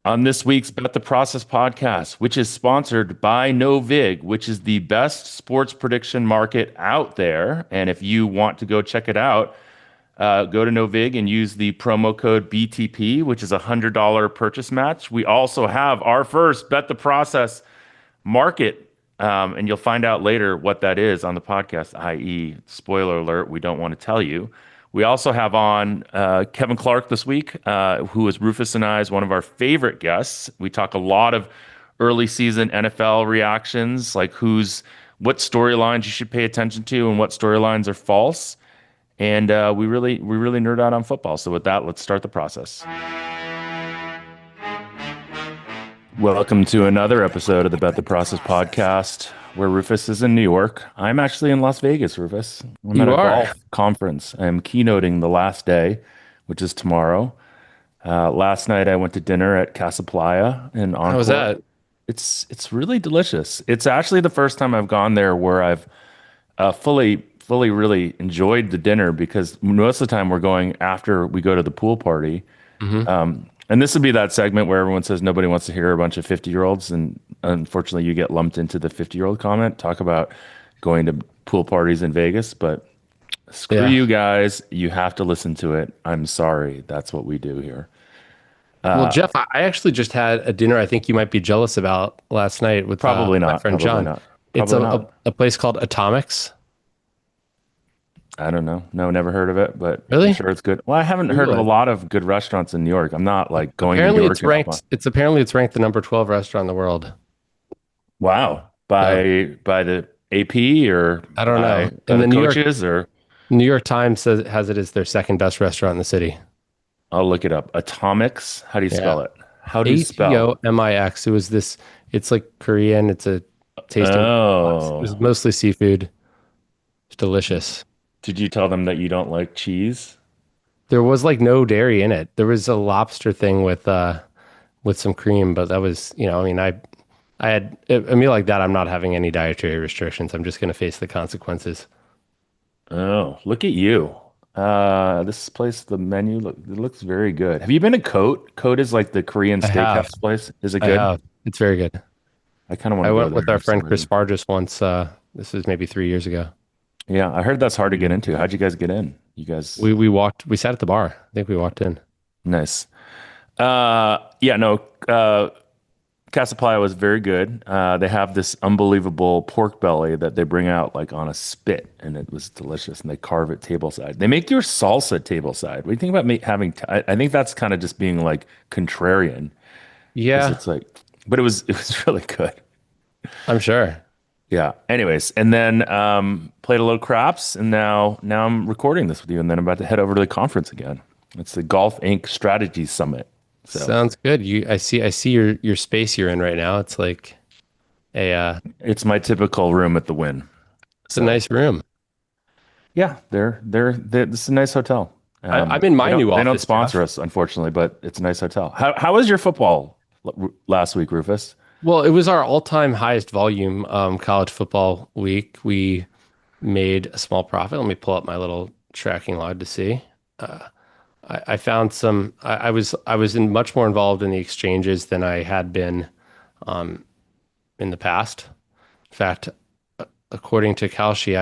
On this week's Bet the Process podcast, which is sponsored by Novig, which is the best sports prediction market out there. And if you want to go check it out, go to Novig and use the promo code BTP, which is a $100 purchase match. We also have our first Bet the Process market, and you'll find out later what that is on the podcast, i.e., spoiler alert, we don't want to tell you. We also have on Kevin Clark this week, who is Rufus and I's one of our favorite guests. We talk a lot of early season NFL reactions, like what storylines you should pay attention to and what storylines are false. And we really nerd out on football. So with that, let's start the process. Welcome to another episode of the Bet the Process podcast, where Rufus is in New York. I'm actually in Las Vegas, Rufus. I'm at a golf conference. I'm keynoting the last day, which is tomorrow. Last night I went to dinner at Casa Playa in Encore. How was that? It's really delicious. It's actually the first time I've gone there where I've fully really enjoyed the dinner, because most of the time we're going after we go to the pool party. And this would be that segment where everyone says nobody wants to hear a bunch of 50-year-olds. And unfortunately, you get lumped into the 50-year-old comment. Talk about going to pool parties in Vegas. But screw you guys. You have to listen to it. I'm sorry. That's what we do here. Well, Jeff, I actually just had a dinner I think you might be jealous about last night with Probably not. my friend Probably John. not. It's a place called Atomics. I don't know. No, never heard of it, but Really? I'm sure it's good. Well, I haven't heard of a lot of good restaurants in New York. I'm not like going to New Apparently York. it's ranked. Apparently it's ranked the number 12 restaurant in the world. Wow. By the AP or I don't know. And the the coaches or New York Times has it as their second best restaurant in the city. I'll look it up. Atomics. How do you spell it? How do you spell Atomix? It was this. It's like Korean. It's a tasting. Oh. It was mostly seafood. It's delicious. Did you tell them that you don't like cheese? There was like no dairy in it. There was a lobster thing with some cream, but that was, I had a meal like that. I'm not having any dietary restrictions. I'm just going to face the consequences. Oh, look at you. This place, the menu, it looks very good. Have you been to Cote? Cote is like the Korean steakhouse place. Is it good? I have. It's very good. I kind of want to I go went there with our for some friend Chris reason. Barges once. This was maybe 3 years ago. Yeah, I heard that's hard to get into. How'd you guys get in? You guys We sat at the bar. I think we walked in. Nice. Casa Playa was very good. They have this unbelievable pork belly that they bring out like on a spit, and it was delicious. And they carve it tableside. They make your salsa tableside. What do you think about having? I think that's kind of just being like contrarian. 'Cause Yeah, it's like, but it was really good. I'm sure. Yeah. Anyways, and then played a little craps, and now I'm recording this with you, and then I'm about to head over to the conference again. It's the Golf Inc. Strategy Summit. So Sounds good. I see your space you're in right now. It's like it's my typical room at the Wynn. it's a nice room. Yeah, this is a nice hotel. I'm in my new office. They don't sponsor Jeff. us, unfortunately, but it's a nice hotel. How was your football last week, Rufus? Well, it was our all-time highest volume college football week. We made a small profit. Let me pull up my little tracking log to see. I found some. I was much more involved in the exchanges than I had been in the past. In fact, according to Kalshi,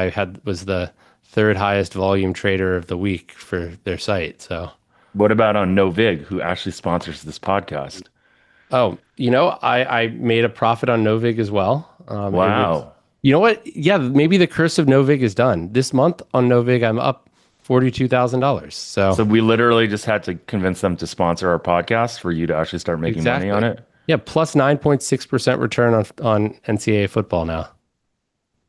was the third highest volume trader of the week for their site. So, What about on Novig, who actually sponsors this podcast? I made a profit on Novig as well. Wow. You know what? Yeah, maybe the curse of Novig is done. This month on Novig, I'm up $42,000. So we literally just had to convince them to sponsor our podcast for you to actually start making money on it. Yeah, plus 9.6% return on NCAA football now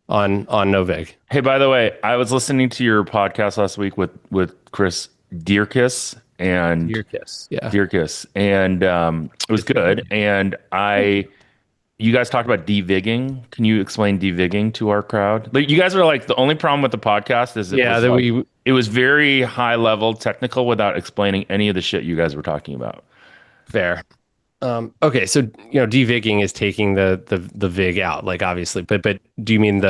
on Novig. Hey, by the way, I was listening to your podcast last week with Chris Deerkiss and Your kiss. Yeah. Deerkiss, and it was good. And you guys talked about devigging. Can you explain devigging to our crowd? Like, you guys are like, the only problem with the podcast is it was very high level technical without explaining any of the shit you guys were talking about. Fair. Okay, so devigging is taking the vig out, like obviously, but do you mean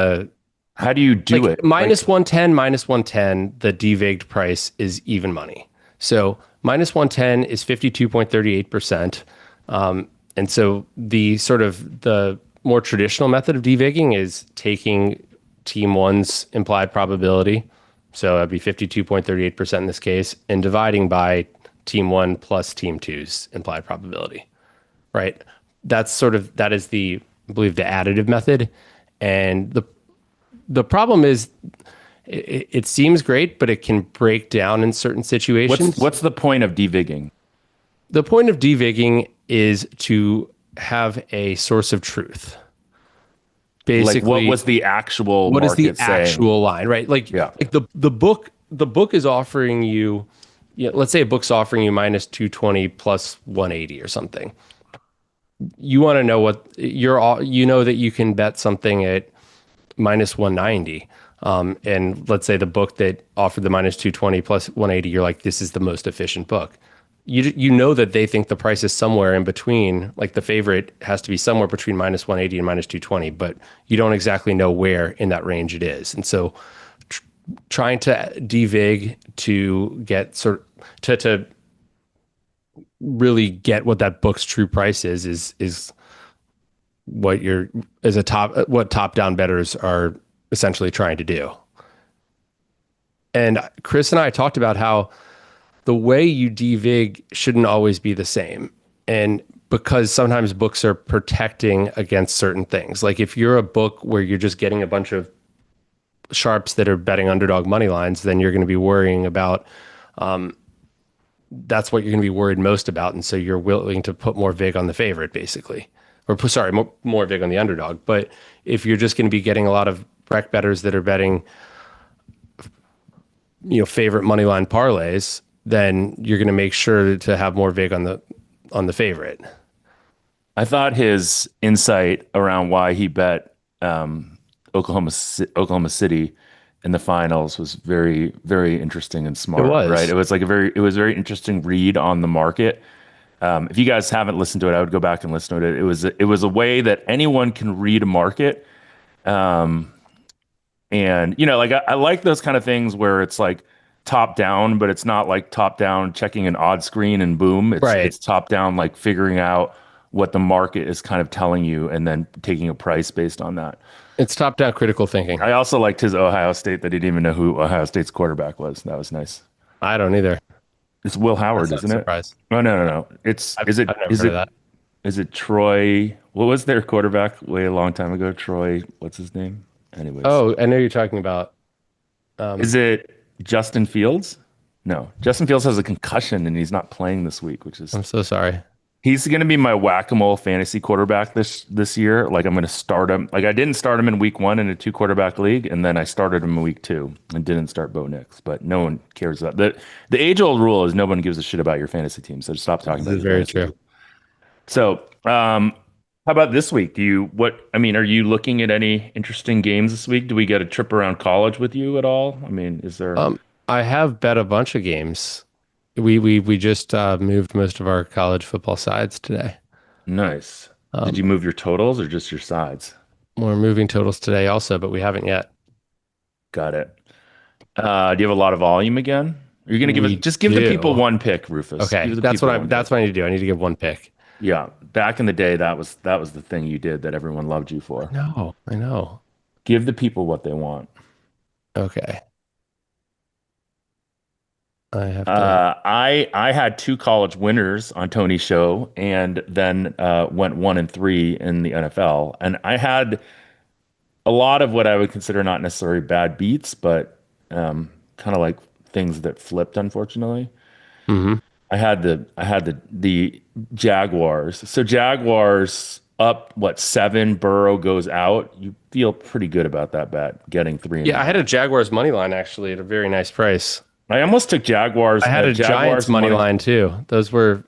how do you do it? Minus 110, the devigged price is even money. So minus 110 is 52.38%. And so the sort of the more traditional method of devigging is taking team one's implied probability, so that'd be 52.38% in this case, and dividing by team one plus team two's implied probability, right? That is the, I believe, the additive method. And the problem is it seems great, but it can break down in certain What's situations. what's the point of devigging? The point of devigging is to have a source of truth. Like, what Basically, was the actual what is the market saying? actual line, right? Yeah. Like the book is offering you, let's say a book's offering you minus 220 plus 180 or something. You want to know what you know that you can bet something at minus 190. And let's say the book that offered the minus 220 plus 180, you're like, this is the most efficient book. You know that they think the price is somewhere in between, like the favorite has to be somewhere between minus 180 and minus 220, but you don't exactly know where in that range it is. And so trying to devig to get to really get what that book's true price is what you're as a what top down bettors are essentially trying to do. And Chris and I talked about how the way you devig shouldn't always be the same. And because sometimes books are protecting against certain things. Like if you're a book where you're just getting a bunch of sharps that are betting underdog money lines, then you're going to be worrying about that's what you're going to be worried most about. And so you're willing to put more vig on the favorite, basically. Or sorry, more vig on the underdog. But if you're just going to be getting a lot of rec bettors that are betting, favorite money line parlays, then you're going to make sure to have more vig on the favorite. I thought his insight around why he bet Oklahoma City in the finals was very, very interesting and It smart, right? was. It was a very interesting read on the market. If you guys haven't listened to it, I would go back and listen to it. It was a way that anyone can read a market. And like I like those kind of things where it's like top down, but it's not like top down checking an odd screen and boom. Right. It's top down like figuring out what the market is kind of telling you and then taking a price based on that. It's top down critical thinking. I also liked his Ohio State that he didn't even know who Ohio State's quarterback was. That was nice. I don't either. It's Will That's Howard, not a isn't it? surprise. Oh no. It's I've never heard of that. is it Troy? What was their quarterback way a long time ago? Troy, what's his name? Anyways. Oh, I know you're talking about. Is it Justin Fields? No. Justin Fields has a concussion and he's not playing this week, which is I'm so sorry. he's going to be my whack-a-mole fantasy quarterback this year. Like I'm going to start him. Like I didn't start him in week 1 in a 2 quarterback league and then I started him in week 2 and didn't start Bo Nix, but no one cares about the age-old rule is no one gives a shit about your fantasy team. So stop talking This about is your very fantasy true. team. So, how about this week? I mean, are you looking at any interesting games this week? Do we get a trip around college with you at all? I mean, is there I have bet a bunch of games. We just moved most of our college football sides today. nice. Did Um, you move your totals or just your sides? we're moving totals today also, but we haven't yet. Got it. Do you have a lot of volume again? Are you going to We just give the people do. one pick, Rufus? Okay, Give the people one pick. that's what I need to do. I need to give one pick. Yeah. Back in the day, that was the thing you did that everyone loved you for. No, I know. Give the people what they want. Okay, I have to. I had 2 college winners on Tony's show, and then went 1-3 in the NFL. And I had a lot of what I would consider not necessarily bad beats, but kind of like things that flipped, unfortunately. Hmm. I had the Jaguars. So Jaguars up what 7, Burrow goes out. You feel pretty good about that bet, getting three and a Yeah, I had a half. Jaguars money line actually at a very nice price. I almost took I had a Giants Jaguars money money. line too. Those were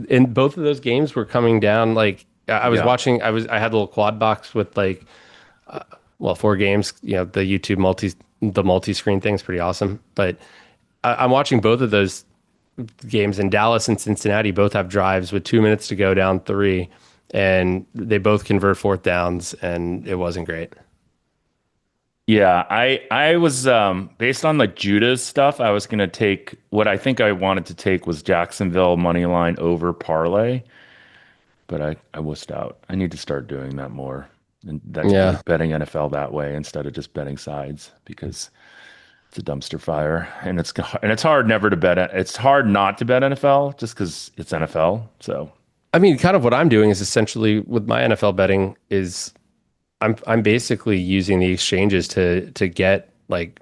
in both of those games were coming down. Like I was Yeah. watching. I had a little quad box with like 4 games. The YouTube multi screen thing's pretty awesome. But I'm watching both of those games, and Dallas and Cincinnati both have drives with 2 minutes to go down three, and they both convert fourth downs, and it wasn't great. Yeah, I was based on like Judah's stuff, I was gonna take what I think I wanted to take was Jacksonville money line over parlay. but I wussed out. I need to start doing that more. And that's Yeah. like betting NFL that way instead of just betting sides because it's a dumpster fire and it's hard never to bet. It's hard not to bet NFL just because it's NFL. So I mean, kind of what I'm doing is essentially with my NFL betting is I'm basically using the exchanges to get like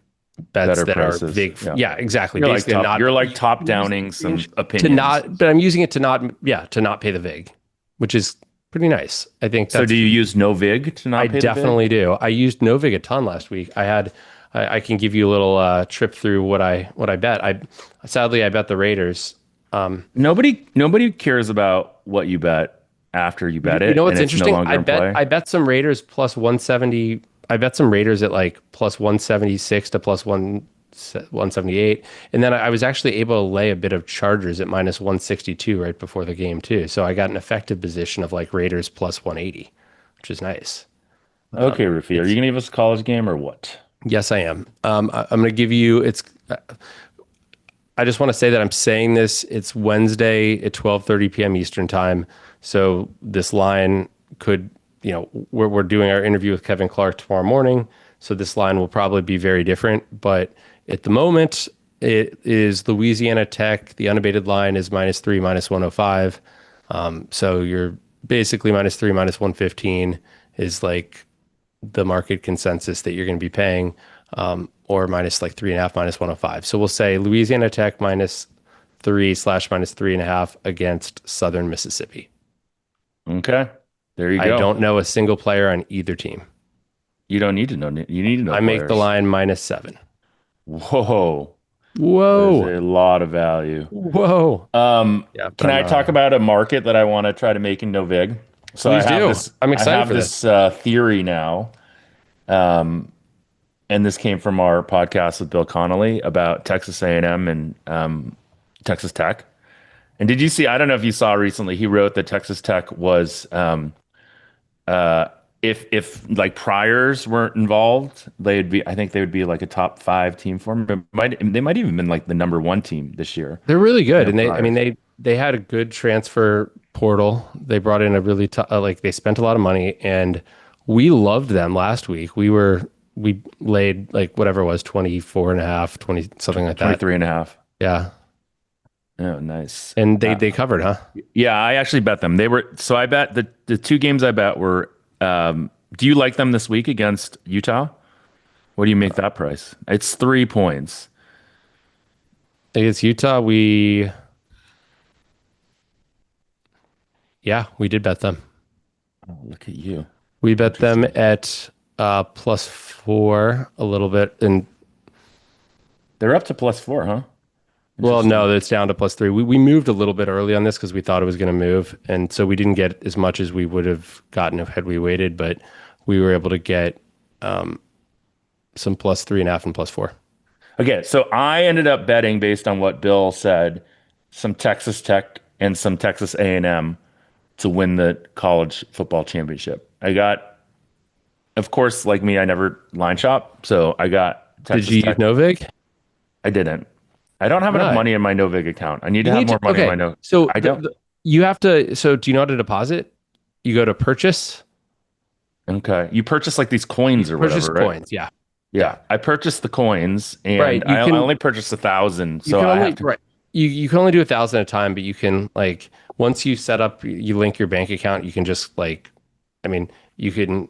bets better that are prices. big. Yeah. Yeah, exactly. Basically, not You're like I'm top using downing the some exchange to opinions. not, but I'm using it to not, yeah, to not pay the vig, which is pretty nice. I think So do that's you use no vig to I not pay the vig? definitely do. I used Novig a ton last week. I can give you a little trip through what I bet. Sadly I bet the Raiders. Nobody cares about what you bet after you bet You know it and what's it's no interesting? longer I in bet play. I bet some Raiders plus 170. I bet some Raiders at like plus 176 to plus 178. And then I was actually able to lay a bit of Chargers at minus 162 right before the game too. So I got an effective position of like Raiders plus 180, which is nice. Okay, Rufi, are you It's gonna give us a college game or what? Yes, I am. I'm going to give you. I just want to say that I'm saying this. It's Wednesday at 12:30 p.m. Eastern time. So this line could, we're doing our interview with Kevin Clark tomorrow morning. So this line will probably be very different. But at the moment, it is Louisiana Tech. The unabated line is -3, minus 105. So you're basically -3, minus 115 is like the market consensus that you're going to be paying, or minus like 3.5, minus 105. So we'll say Louisiana Tech -3 / -3.5 against Southern Mississippi. Okay. There you I go. don't know a single player on either team. You don't need to know you need to know I make the players. line -7. Whoa. That is Whoa. a lot of value. Whoa. Yeah, but Can I'm I not talk on. about a market that I want to try to make in Novig? So Please do. I'm I excited have for this. this theory now. And this came from our podcast with Bill Connolly about Texas A&M and Texas Tech. And did you see? I don't know if you saw recently. He wrote that Texas Tech was uh, if like priors weren't involved, they'd be. I think they would be like a top five team for them. They might even been like the number one team this year. They're really good, No and I mean, priors. they had a good transfer portal. They brought in a really like they spent a lot of money, and we loved them last week. We laid like whatever it was 24.5, 20 something like that. 23 and a half. Yeah, Oh, nice. and they covered, huh? Yeah, I actually bet them. They were so I bet the two games I bet were. Do you like them this week against Utah? What do you make that price? It's 3 points. Against Utah, we did bet them. Oh, look at you. We bet them Interesting. at +4 a little bit, and They're up to +4, huh? well, Interesting. no, it's down to +3. We moved a little bit early on this because we thought it was going to move, and so we didn't get as much as we would have gotten if had we waited, but we were able to get some +3.5 and +4. Okay, so I ended up betting based on what Bill said, some Texas Tech and some Texas A&M to win the college football championship. I got, of course, like me, I never line shop, so I got Did Texas you use Tech. Novig? I didn't. I don't have enough Right. money in my Novig account. I need to You have need more to. money in my Okay, No. so I don't. you have to. So do you know how to deposit? You go to purchase. Okay, you purchase like these You coins or purchase whatever, right? coins. Yeah, yeah. Yeah, I purchased the coins, and Right. I only purchased 1,000, You so can I have only to. right. You can only do 1,000 at a time, but you can like once you set up, you link your bank account. You can just like, I mean, you can.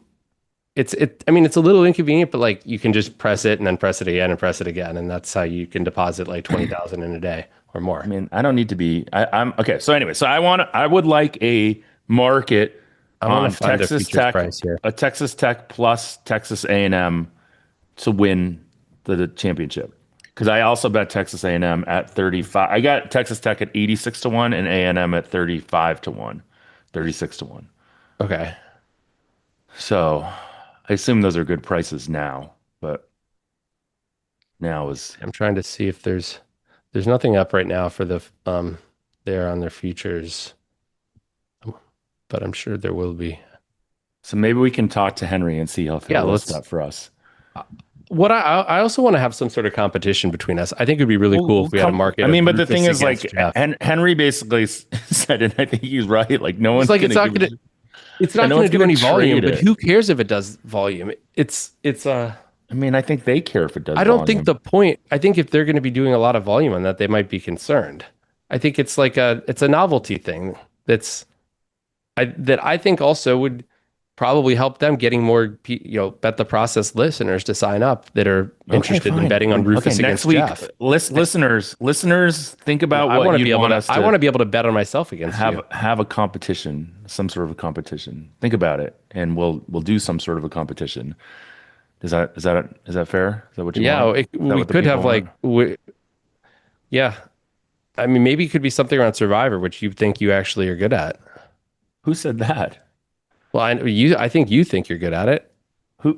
I mean, it's a little inconvenient, but like you can just press it and then press it again and press it again, and that's how you can deposit like 20,000 in a day or I more. mean, I don't need to be. I'm okay. So anyway, so I would like a market I want to on find a Texas futures Tech, price here. a Texas Tech plus Texas A&M to win the championship. Because I also bet Texas A&M at 35. I got Texas Tech at 86 to 1 and A&M at 35 to 1, 36 to 1. Okay, So I assume those are good prices now, but now is I'm trying to see if there's nothing up right now for the there on their futures, but I'm sure there will be. so maybe we can talk to Henry and see if he'll Yeah, list let's. that for us. I also want to have some sort of competition between us. I think it'd be really cool Well, if we had a come. market I of mean, but the thing Rufus is, against like, Jeff. Henry basically said, and I think he's right. Like, no He's one's like, gonna give a shit. it's Yeah, not no gonna one's do gonna any volume, trade but it. who cares if it does volume? I mean, I think they care if it does I don't think volume. the point, I think if they're going to be doing a lot of volume on that, they might be concerned. I think it's a novelty thing that's, that I think also would probably help them getting more, bet the process listeners to sign up that are Okay, interested in fine. betting on Okay, Rufus next against week, Jeff. listeners, think about I what want to you'd be able want to, us I to want to be able to bet on myself against you. have a competition, some sort of a competition. Think about it, and we'll do some sort of a competition. Is that fair? Is that what you Yeah, want? Is that we what the could people have want? yeah. I mean, maybe it could be something around Survivor, which you think you actually are good at. Who said that? Well, I think you think you're good at it.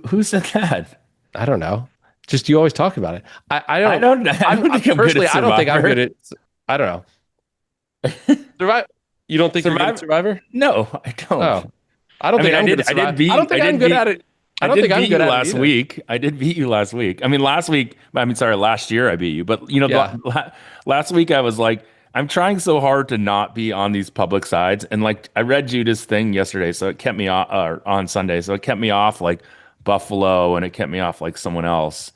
Who said that? I don't know. Just you always talk about it. I I don't. don't I don't I'm think I'm good at personally. I don't think I'm good Survivor. at. I don't know. Survivor. You don't think you're good at Survivor? Survivor? No, I Oh, don't. I don't I think mean, I'm good at Survivor. I don't think I'm good at it. I I don't think did I'm beat good you at it last either. week. I did beat you last week. I mean, last year I beat you. But Yeah. last week I was like, I'm trying so hard to not be on these public sides. And like, I read Judah's thing yesterday, so it kept me off, on Sunday, so it kept me off like Buffalo, and it kept me off like someone else.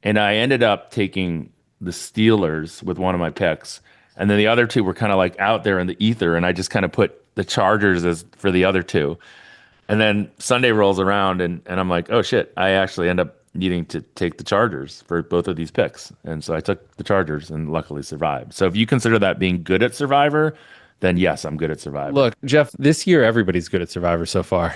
And I ended up taking the Steelers with one of my picks. And then the other two were kind of like out there in the ether. And I just kind of put the Chargers as for the other two. And then Sunday rolls around, and I'm like, oh shit, I actually end up needing to take the Chargers for both of these picks. And so I took the Chargers and luckily survived. So if you consider that being good at Survivor, then yes, I'm good at Survivor. Look, Jeff. This year, everybody's good at Survivor so far.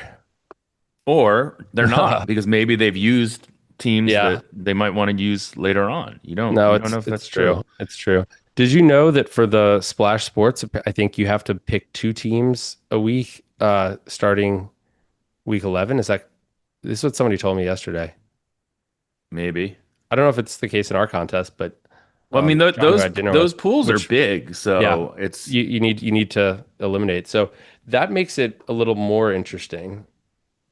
Or they're not because maybe they've used teams Yeah. that they might want to use later on. No, You don't know if it's that's true. true. It's true. Did you know that for the Splash Sports, I think you have to pick two teams a week, starting week 11? This is what somebody told me yesterday. Maybe. I don't know if it's the case in our contest, but Well, I mean, John who I had dinner with, those pools are which big, yeah, so it's you need to eliminate. So that makes it a little more interesting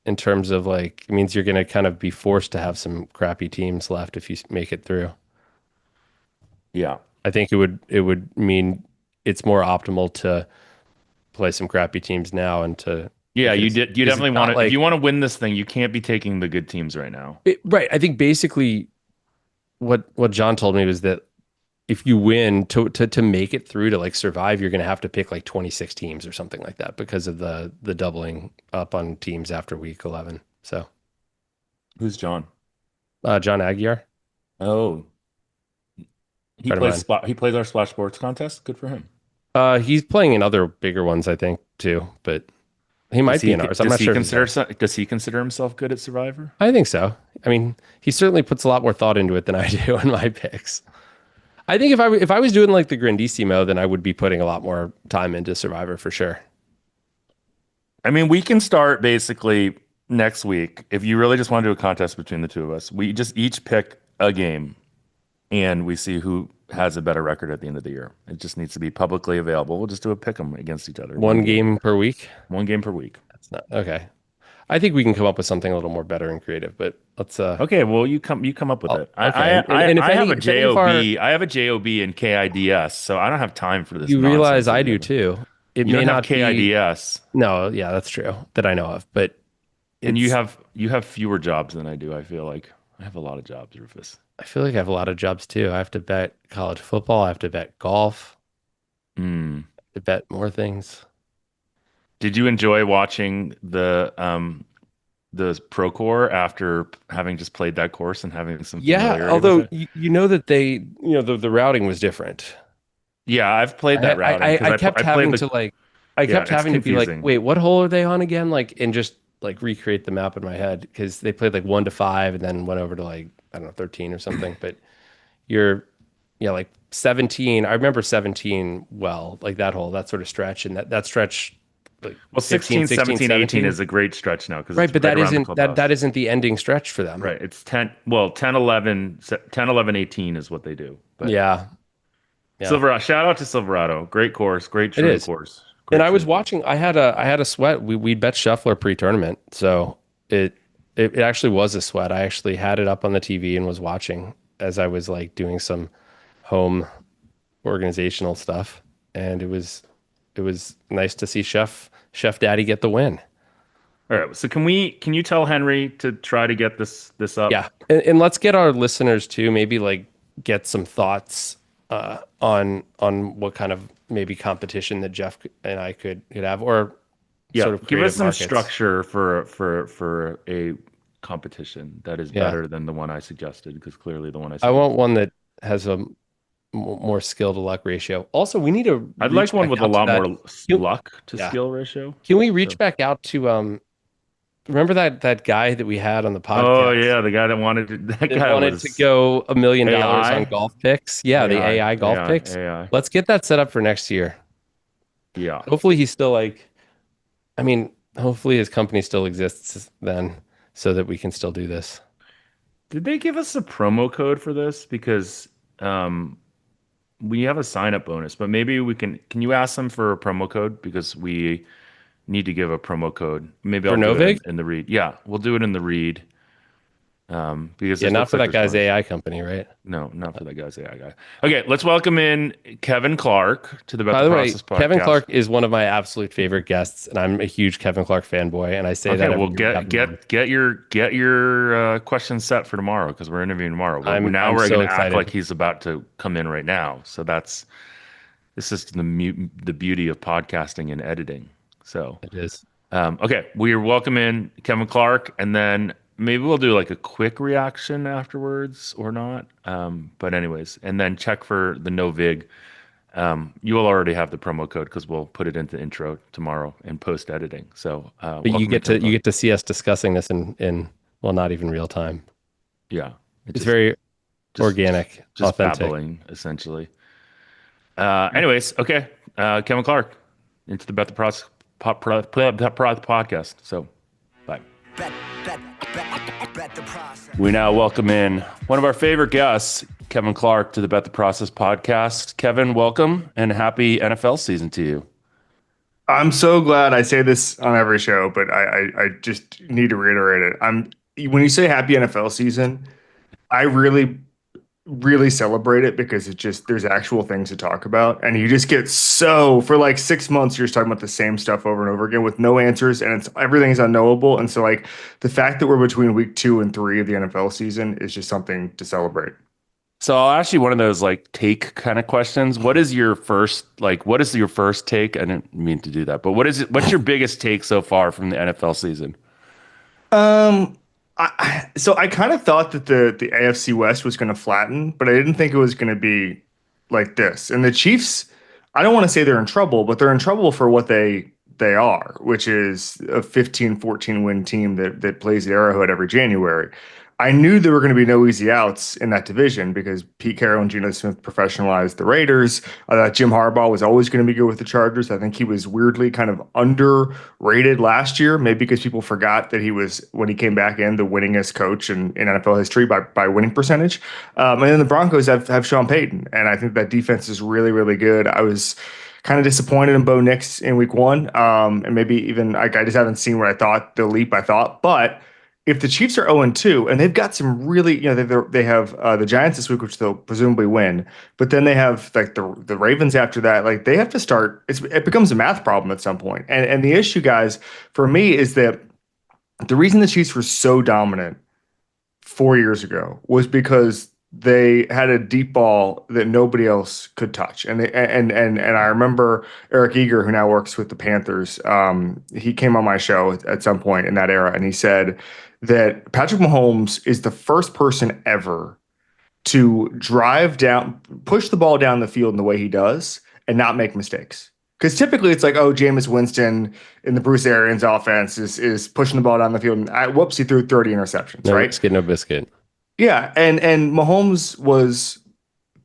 in terms of like it means you're going to kind of be forced to have some crappy teams left if you make it through. yeah. I think it would mean it's more optimal to play some crappy teams now and to Yeah, because you it's definitely want not to if like you want to win this thing, you can't be taking the good teams right now. right. I think basically what John told me was that if you win to make it through to like survive, you're going to have to pick like 26 teams or something like that because of the doubling up on teams after week 11. So, Who's John? John Aguiar, Oh, friend of mine, he plays our Splash Sports contest. Good for him. he's playing in other bigger ones, I think, too, but he might be in ours. I'm not sure if he's there. Does he consider himself good at Survivor? I think so. I mean, he certainly puts a lot more thought into it than I do in my picks. I think if I was doing like the Grandissimo, then I would be putting a lot more time into Survivor for sure. I mean, we can start basically next week. If you really just want to do a contest between the two of us, we just each pick a game and we see who has a better record at the end of the year. It just needs to be publicly available. We'll just do a pick 'em against each other. One game per week. One game per week. That's not okay. I think we can come up with something a little more better and creative, but let's Okay, well you come up with it. okay. And if I have any a if any of our JOB. I have a JOB and KIDS, so I don't have time for this you realize nonsense that I you do have. too. It You may don't have not be KIDS, no, yeah, that's true that I know of, but and it's you have fewer jobs than I do. I feel like I have a lot of jobs, Rufus. I feel like I have a lot of jobs too. I have to bet college football, I have to bet golf, Hmm. I have to bet more things. Did you enjoy watching the Procore after having just played that course and having some Yeah, familiarity with although it? you know that the routing was different. Yeah, I've played that routing because I kept I played having the to like I yeah, kept it's having to be like, confusing. wait, what hole are they on again? Like and just like recreate the map in my head because they played like 1 to 5 and then went over to like I don't know 13 or something. But you're yeah like 17. I remember 17 well, like that hole, that sort of stretch and that stretch like Well, 15, 16, 16, 17, 18 17. is a great stretch now because Right, it's but right that around the isn't that clubhouse. isn't the ending stretch for them. Right. It's 10, well, 10, 11, 10, 11, 18 is what they do. But Yeah, yeah, Silverado, shout out to Silverado. Great course, great it true is. course. And Great I was true course. watching. I had a sweat. We bet Scheffler pre-tournament, so it. it actually was a sweat. I actually had it up on the TV and was watching as I was like doing some home organizational stuff, and it was nice to see Chef Daddy get the win. All right. So can you tell Henry to try to get this up? Yeah, and let's get our listeners too, maybe like get some thoughts on what kind of maybe competition that Jeff and I could have, or Yeah. sort of Give us creative some markets. structure for a competition that is Yeah, better than the one I suggested, because clearly the one I I want suggested. one that has a more skill to luck ratio. Also, we need to I'd like reach one back with a out to lot that. more Can- luck to Yeah, skill ratio. can we reach So. back out to remember that guy that we had on the Oh podcast yeah, the guy that wanted to, that that guy wanted to was go $1 million on AI, golf picks? Yeah, the AI, AI golf AI, picks. AI. Let's get that set up for next year. Yeah. Hopefully he's still like, I mean, hopefully his company still exists then so that we can still do this. Did they give us a promo code for this? Because um we have a sign up bonus, but maybe we can you ask them for a promo code because we need to give a promo code. Maybe For I'll do it Novig? in the read. Yeah, we'll do it in the read. Because Yeah, it not looks for like that there's guy's probably AI company, right? no, not for that guy's AI guy. Okay, let's welcome in Kevin Clark to the Bet By the the way, Process Kevin podcast. Clark is one of my absolute favorite guests, and I'm a huge Kevin Clark fanboy, and I say Okay, that well every year we have him on. get your questions set for tomorrow because we're interviewing tomorrow. Now I'm we're going so to act like excited. he's about to come in right now. So this is the beauty of podcasting and editing. So It is. okay, we are welcoming Kevin Clark, and then maybe we'll do like a quick reaction afterwards or not. But anyways, and then check for the no vig. You will already have the promo code because we'll put it into intro tomorrow in post editing. So But you welcome in, get to Kevin you Clark. get to see us discussing this in well, not even real time. Yeah, it It's very just just organic, just authentic. babbling essentially. Anyways, okay, Kevin Clark into the Bet the Process podcast. So bye. Bet, bet the process. We now welcome in one of our favorite guests, Kevin Clark, to the Bet the Process podcast. Kevin, welcome and happy NFL season to you. I'm so glad. I say this on every show, but I just need to reiterate it. When you say happy NFL season, I really celebrate it because it just there's actual things to talk about, and you just get so for like 6 months you're just talking about the same stuff over and over again with no answers, and it's everything's unknowable. And so like the fact that we're between week 2 and 3 of the NFL season is just something to celebrate. So I'll ask you one of those like take kind of questions. What is your first take? I didn't mean to do that, but what's your biggest take so far from the NFL season? Um, so I kind of thought that the AFC West was going to flatten, but I didn't think it was going to be like this. And the Chiefs, I don't want to say they're in trouble, but they're in trouble for what they are, which is a 15-14 win team that plays the Arrowhead every January. I knew there were going to be no easy outs in that division because Pete Carroll and Geno Smith professionalized the Raiders. I thought Jim Harbaugh was always going to be good with the Chargers. I think he was weirdly kind of underrated last year, maybe because people forgot that he was, when he came back in, the winningest coach in NFL history by winning percentage. And then the Broncos have Sean Payton, and I think that defense is really good. I was kind of disappointed in Bo Nix in week 1. And maybe even like I just haven't seen what I thought, the leap I thought. But if the Chiefs are 0-2 and they've got some really, they have the Giants this week, which they'll presumably win, but then they have like the Ravens after that. Like they have to start. It becomes a math problem at some point. And the issue, guys, for me is that the reason the Chiefs were so dominant 4 years ago was because they had a deep ball that nobody else could touch. And I remember Eric Eager, who now works with the Panthers, he came on my show at some point in that era, and he said that Patrick Mahomes is the first person ever to drive down, push the ball down the field in the way he does and not make mistakes. Because typically it's like, oh, Jameis Winston in the Bruce Arians offense is pushing the ball down the field, and whoops, he threw 30 interceptions, No right? risk it, no biscuit. Yeah, and Mahomes was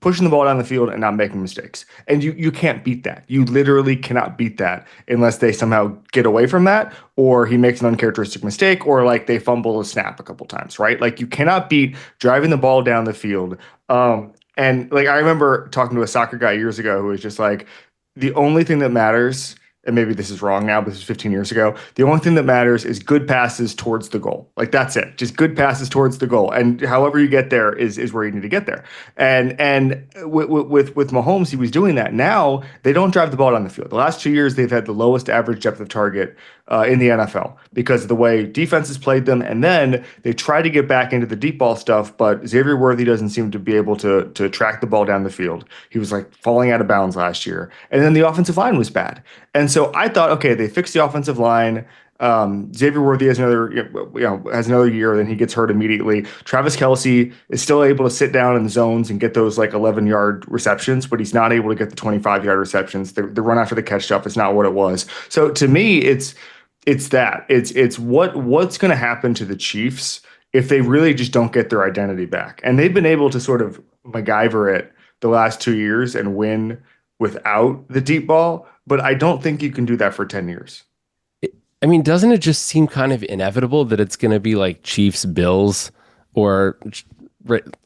pushing the ball down the field and not making mistakes. And you can't beat that. You literally cannot beat that unless they somehow get away from that, or he makes an uncharacteristic mistake, or like they fumble a snap a couple times, right? Like you cannot beat driving the ball down the field. And like I remember talking to a soccer guy years ago who was just like, the only thing that matters and maybe this is wrong now, but this is 15 years ago. The only thing that matters is good passes towards the goal. Like that's it. Just good passes towards the goal. And however you get there is where you need to get there. And with Mahomes, he was doing that. Now they don't drive the ball down the field. The last 2 years, they've had the lowest average depth of target in the NFL because of the way defenses played them. And then they try to get back into the deep ball stuff, but Xavier Worthy doesn't seem to be able to track the ball down the field. He was like falling out of bounds last year. And then the offensive line was bad. And so I thought, okay, they fixed the offensive line. Xavier Worthy has another year, then he gets hurt immediately. Travis Kelce is still able to sit down in the zones and get those like 11-yard receptions, but he's not able to get the 25-yard receptions. The run after the catch stuff is not what it was. So to me, it's what's going to happen to the Chiefs if they really just don't get their identity back. And they've been able to sort of MacGyver it the last 2 years and win without the deep ball, but I don't think you can do that for 10 years. I mean, doesn't it just seem kind of inevitable that it's going to be like Chiefs, Bills, or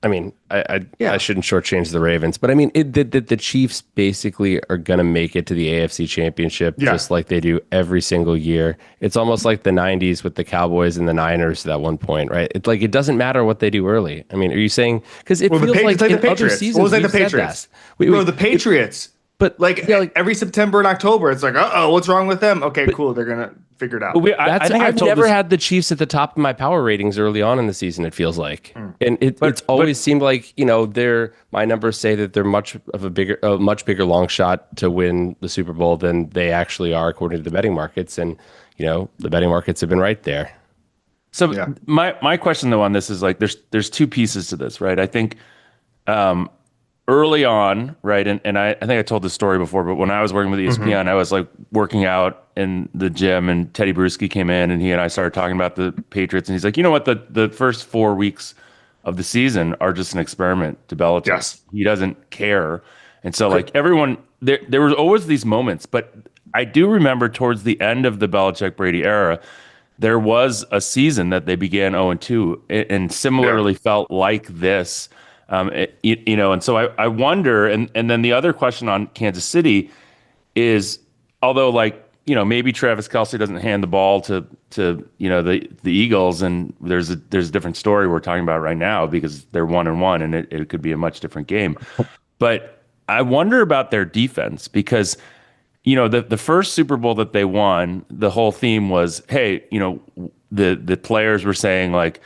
I mean, I shouldn't shortchange the Ravens, but I mean, the Chiefs basically are going to make it to the AFC Championship just like they do every single year. It's almost like the 90s with the Cowboys and the Niners at one point, right? It's like it doesn't matter what they do early. I mean, are you saying because it feels like the in Patriots. other seasons What was like the we've said Patriots? that. The Patriots. But like every September and October, it's like, what's wrong with them? Okay, cool. They're gonna figure it out. I think I've never had the Chiefs at the top of my power ratings early on in the season. It feels like, and it's always seemed like my numbers say that they're much bigger long shot to win the Super Bowl than they actually are according to the betting markets, and the betting markets have been right there. So my question though on this is like there's two pieces to this, right? I think early on, right, and I think I told this story before, but when I was working with ESPN, I was like working out in the gym, and Teddy Bruschi came in, and he and I started talking about the Patriots, and he's like, you know what, the first 4 weeks of the season are just an experiment to Belichick. Yes. He doesn't care, and so like everyone, there was always these moments, but I do remember towards the end of the Belichick Brady era, there was a season that they began 0-2 and similarly felt like this. And so I wonder, and then the other question on Kansas City is, although maybe Travis Kelce doesn't hand the ball to the Eagles, and there's a different story we're talking about right now because they're 1-1, and it could be a much different game. But I wonder about their defense because the first Super Bowl that they won, the whole theme was, hey, the players were saying like,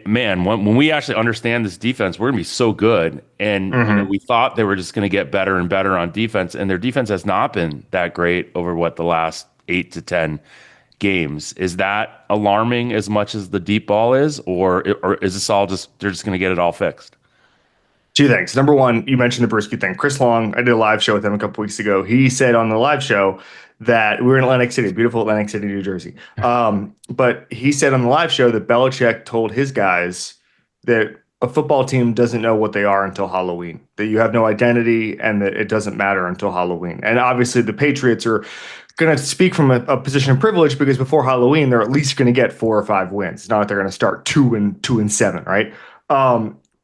man, when we actually understand this defense, we're going to be so good. And we thought they were just going to get better and better on defense. And their defense has not been that great over the last 8 to 10 games. Is that alarming as much as the deep ball is? Or is this all they're just going to get it all fixed? Two things. Number one, you mentioned the Bruschi thing. Chris Long, I did a live show with him a couple weeks ago. He said on the live show that we were in Atlantic City, beautiful Atlantic City, New Jersey. But he said on the live show that Belichick told his guys that a football team doesn't know what they are until Halloween, that you have no identity and that it doesn't matter until Halloween. And obviously the Patriots are going to speak from a position of privilege because before Halloween, they're at least going to get 4 or 5 wins. It's not that they're going to start 2-7, right?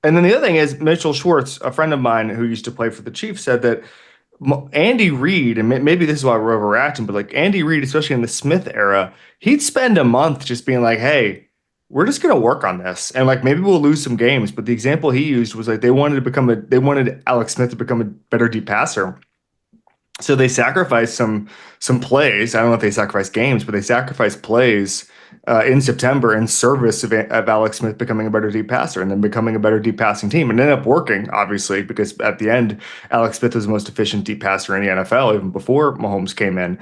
And then the other thing is Mitchell Schwartz, a friend of mine who used to play for the Chiefs, said that Andy Reid, and maybe this is why we're overreacting, but like Andy Reid, especially in the Smith era, he'd spend a month just being like, hey, we're just going to work on this. And like, maybe we'll lose some games. But the example he used was like, they wanted Alex Smith to become a better deep passer. So they sacrificed some plays. I don't know if they sacrificed games, but they sacrificed plays in September in service of Alex Smith becoming a better deep passer and then becoming a better deep passing team. And it ended up working, obviously, because at the end, Alex Smith was the most efficient deep passer in the NFL, even before Mahomes came in.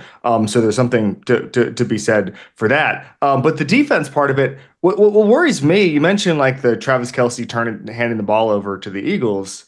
So there's something to be said for that. But the defense part of it, what worries me, you mentioned like the Travis Kelce handing the ball over to the Eagles.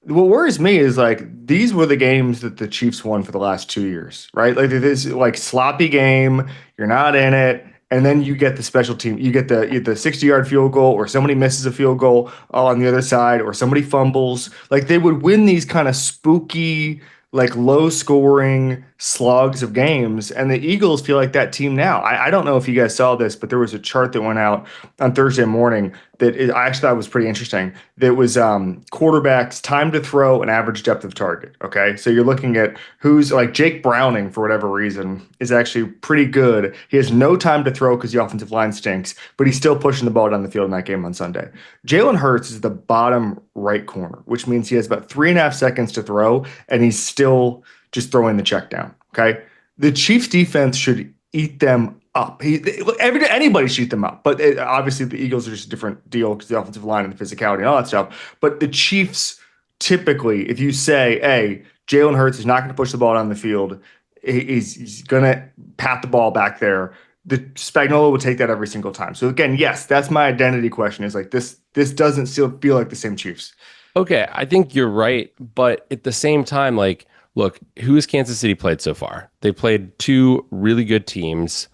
What worries me is like these were the games that the Chiefs won for the last 2 years, right? Like this like sloppy game, you're not in it, and then you get the special team, you get the 60-yard field goal, or somebody misses a field goal on the other side, or somebody fumbles. Like they would win these kind of spooky, like low scoring slogs of games, and the Eagles feel like that team now. I don't know if you guys saw this, but there was a chart that went out on Thursday morning I actually thought was pretty interesting. That was quarterbacks time to throw and average depth of target. Okay, so you're looking at who's like Jake Browning for whatever reason is actually pretty good. He has no time to throw because the offensive line stinks, but he's still pushing the ball down the field in that game on Sunday. Jalen Hurts is the bottom right corner, which means he has about 3.5 seconds to throw, and he's still just throwing the check down. Okay. The Chiefs defense should eat them up. Anybody should eat them up, but obviously the Eagles are just a different deal because the offensive line and the physicality and all that stuff. But the Chiefs typically, if you say, hey, Jalen Hurts is not going to push the ball down the field, he's going to pat the ball back there. The Spagnuolo will take that every single time. So again, yes, that's my identity question is like this doesn't still feel like the same Chiefs. Okay, I think you're right, but at the same time, like, look, who has Kansas City played so far? They played two really good teams,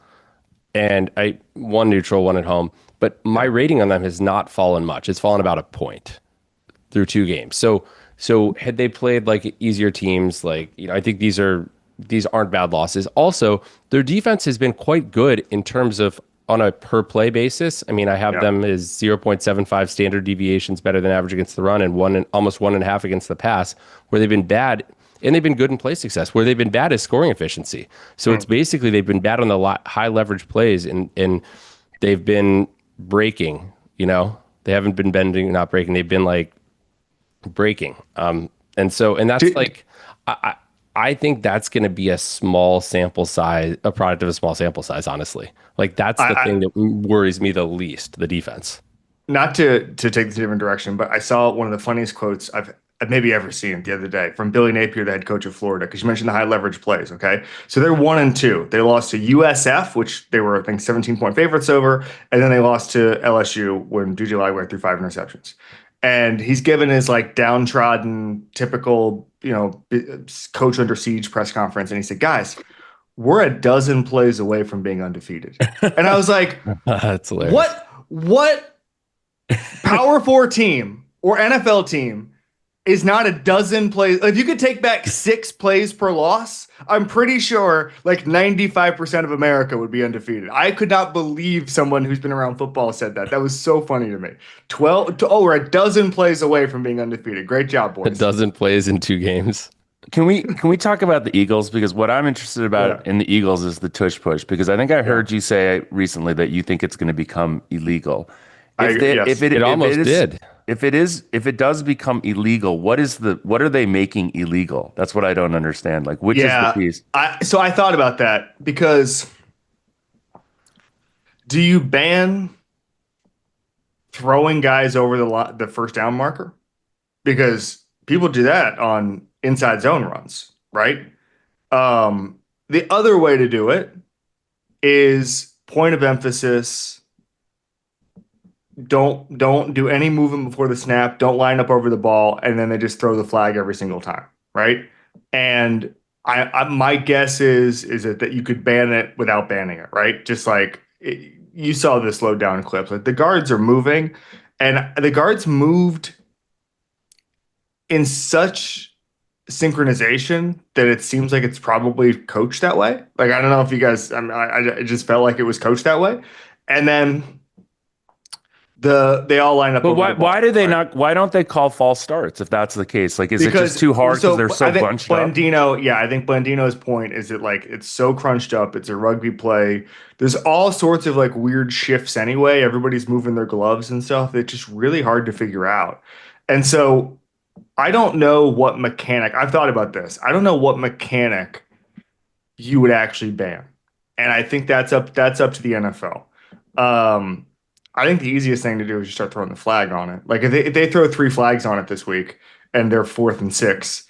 and one neutral, one at home. But my rating on them has not fallen much. It's fallen about a point through two games. So had they played like easier teams, like, I think these aren't bad losses. Also, their defense has been quite good in terms of on a per play basis. I mean, I have them as 0.75 standard deviations better than average against the run and almost 1.5 against the pass, where they've been bad. And they've been good in play success. Where they've been bad is scoring efficiency. So it's basically they've been bad on the high leverage plays, and they've been breaking. They haven't been bending, not breaking. They've been like breaking. And that's like I think that's going to be a small sample size, a product of a small sample size. Honestly, like that's the thing that worries me the least. The defense. Not to take this in a different direction, but I saw one of the funniest quotes I've maybe ever seen the other day from Billy Napier, the head coach of Florida, because you mentioned the high leverage plays. Okay. So they're 1-2. They lost to USF, which they were, I think, 17-point favorites over. And then they lost to LSU when DJ Lightweight threw 5 interceptions. And he's given his like downtrodden, typical, coach under siege press conference. And he said, guys, we're a dozen plays away from being undefeated. And I was like, that's hilarious. What Power 4 team or NFL team is not a dozen plays? If you could take back 6 plays per loss, I'm pretty sure like 95% of America would be undefeated. I could not believe someone who's been around football said that. That was so funny to me. We're a dozen plays away from being undefeated. Great job, boys. A dozen plays in 2 games. Can we talk about the Eagles? Because what I'm interested about in the Eagles is the tush push. Because I think I heard you say recently that you think it's going to become illegal. It almost did. If it does become illegal, what are they making illegal? That's what I don't understand. Like, which is the piece? So I thought about that because do you ban throwing guys over the first down marker? Because people do that on inside zone runs, right? The other way to do it is point of emphasis. Don't do any movement before the snap. Don't line up over the ball, and then they just throw the flag every single time, right? And my guess is that you could ban it without banning it, right? Just like you saw the slow down clips. Like the guards are moving, and the guards moved in such synchronization that it seems like it's probably coached that way. Like I don't know if you guys, I just felt like it was coached that way, and then. They all line up. But why do they not? Why don't they call false starts if that's the case? Like, is it just too hard because they're so bunched up? I think Blandino's point is that like it's so crunched up. It's a rugby play. There's all sorts of like weird shifts anyway. Everybody's moving their gloves and stuff. It's just really hard to figure out. And so I don't know what mechanic. I've thought about this. I don't know what mechanic you would actually ban, and I think that's up to the NFL. I think the easiest thing to do is just start throwing the flag on it. Like if they throw 3 flags on it this week and they're 4th and 6,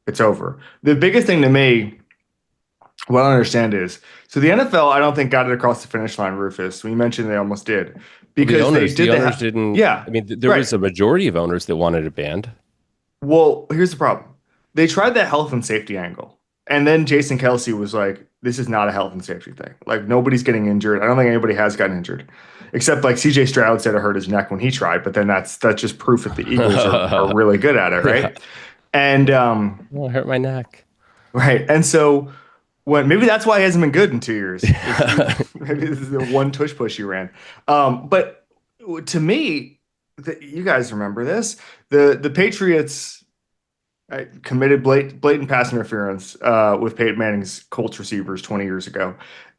it's over. The biggest thing to me, what I don't understand is, so the NFL, I don't think got it across the finish line, Rufus. We mentioned they almost did. Because the owners didn't. Yeah. I mean, there was a majority of owners that wanted it banned. Well, here's the problem. They tried that health and safety angle. And then Jason Kelsey was like, this is not a health and safety thing. Like nobody's getting injured. I don't think anybody has gotten injured. Except like CJ Stroud said it hurt his neck when he tried, but then that's just proof that the Eagles are really good at it, right? Yeah. And it hurt my neck. Right. And so maybe that's why he hasn't been good in 2 years. Maybe this is the one tush push he ran. But to me, you guys remember this? The Patriots committed blatant pass interference with Peyton Manning's Colts receivers 20 years ago,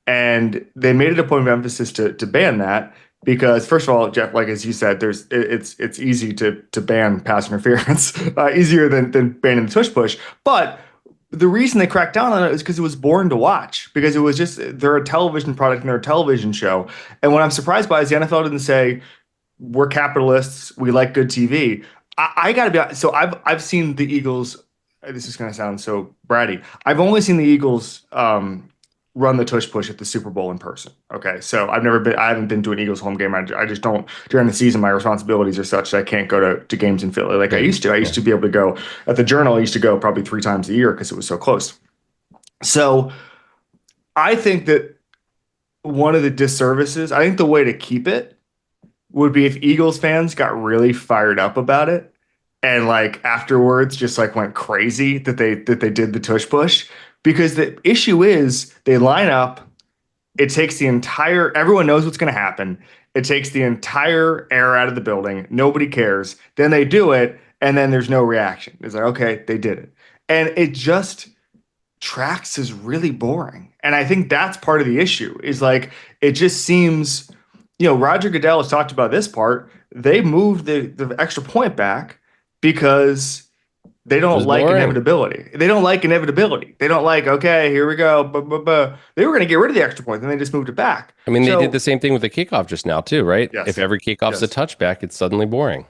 and they made it a point of emphasis to ban that because, first of all, Jeff, like as you said, it's easy to ban pass interference, easier than banning the tush push, but the reason they cracked down on it is because it was boring to watch because it was just they're a television product and they're a television show. And what I'm surprised by is the NFL didn't say we're capitalists, we like good TV. I got to be honest. So I've seen the Eagles. This is going to sound so bratty. I've only seen the Eagles run the tush push at the Super Bowl in person. Okay, so I haven't been to an Eagles home game. I just don't during the season. My responsibilities are such that I can't go to games in Philly like I used to. I used to be able to go at the Journal. I used to go probably 3 times a year because it was so close. So I think that one of the disservices, I think the way to keep it would be if Eagles fans got really fired up about it and like afterwards just like went crazy that they did the tush push because the issue is they line up, it takes the entire everyone knows what's going to happen, it takes the entire air out of the building, nobody cares, then they do it and then there's no reaction. It's like, okay, they did it, and it just tracks is really boring. And I think that's part of the issue is like it just seems, Roger Goodell has talked about this part. They moved the extra point back because they It don't was like boring. inevitability. They don't like inevitability. They don't like, okay, here we go. They were going to get rid of the extra point, then they just moved it back. I mean, they did So, the same thing with the kickoff just now too, right? yes, If every kickoff's a yes, touchback, it's suddenly boring.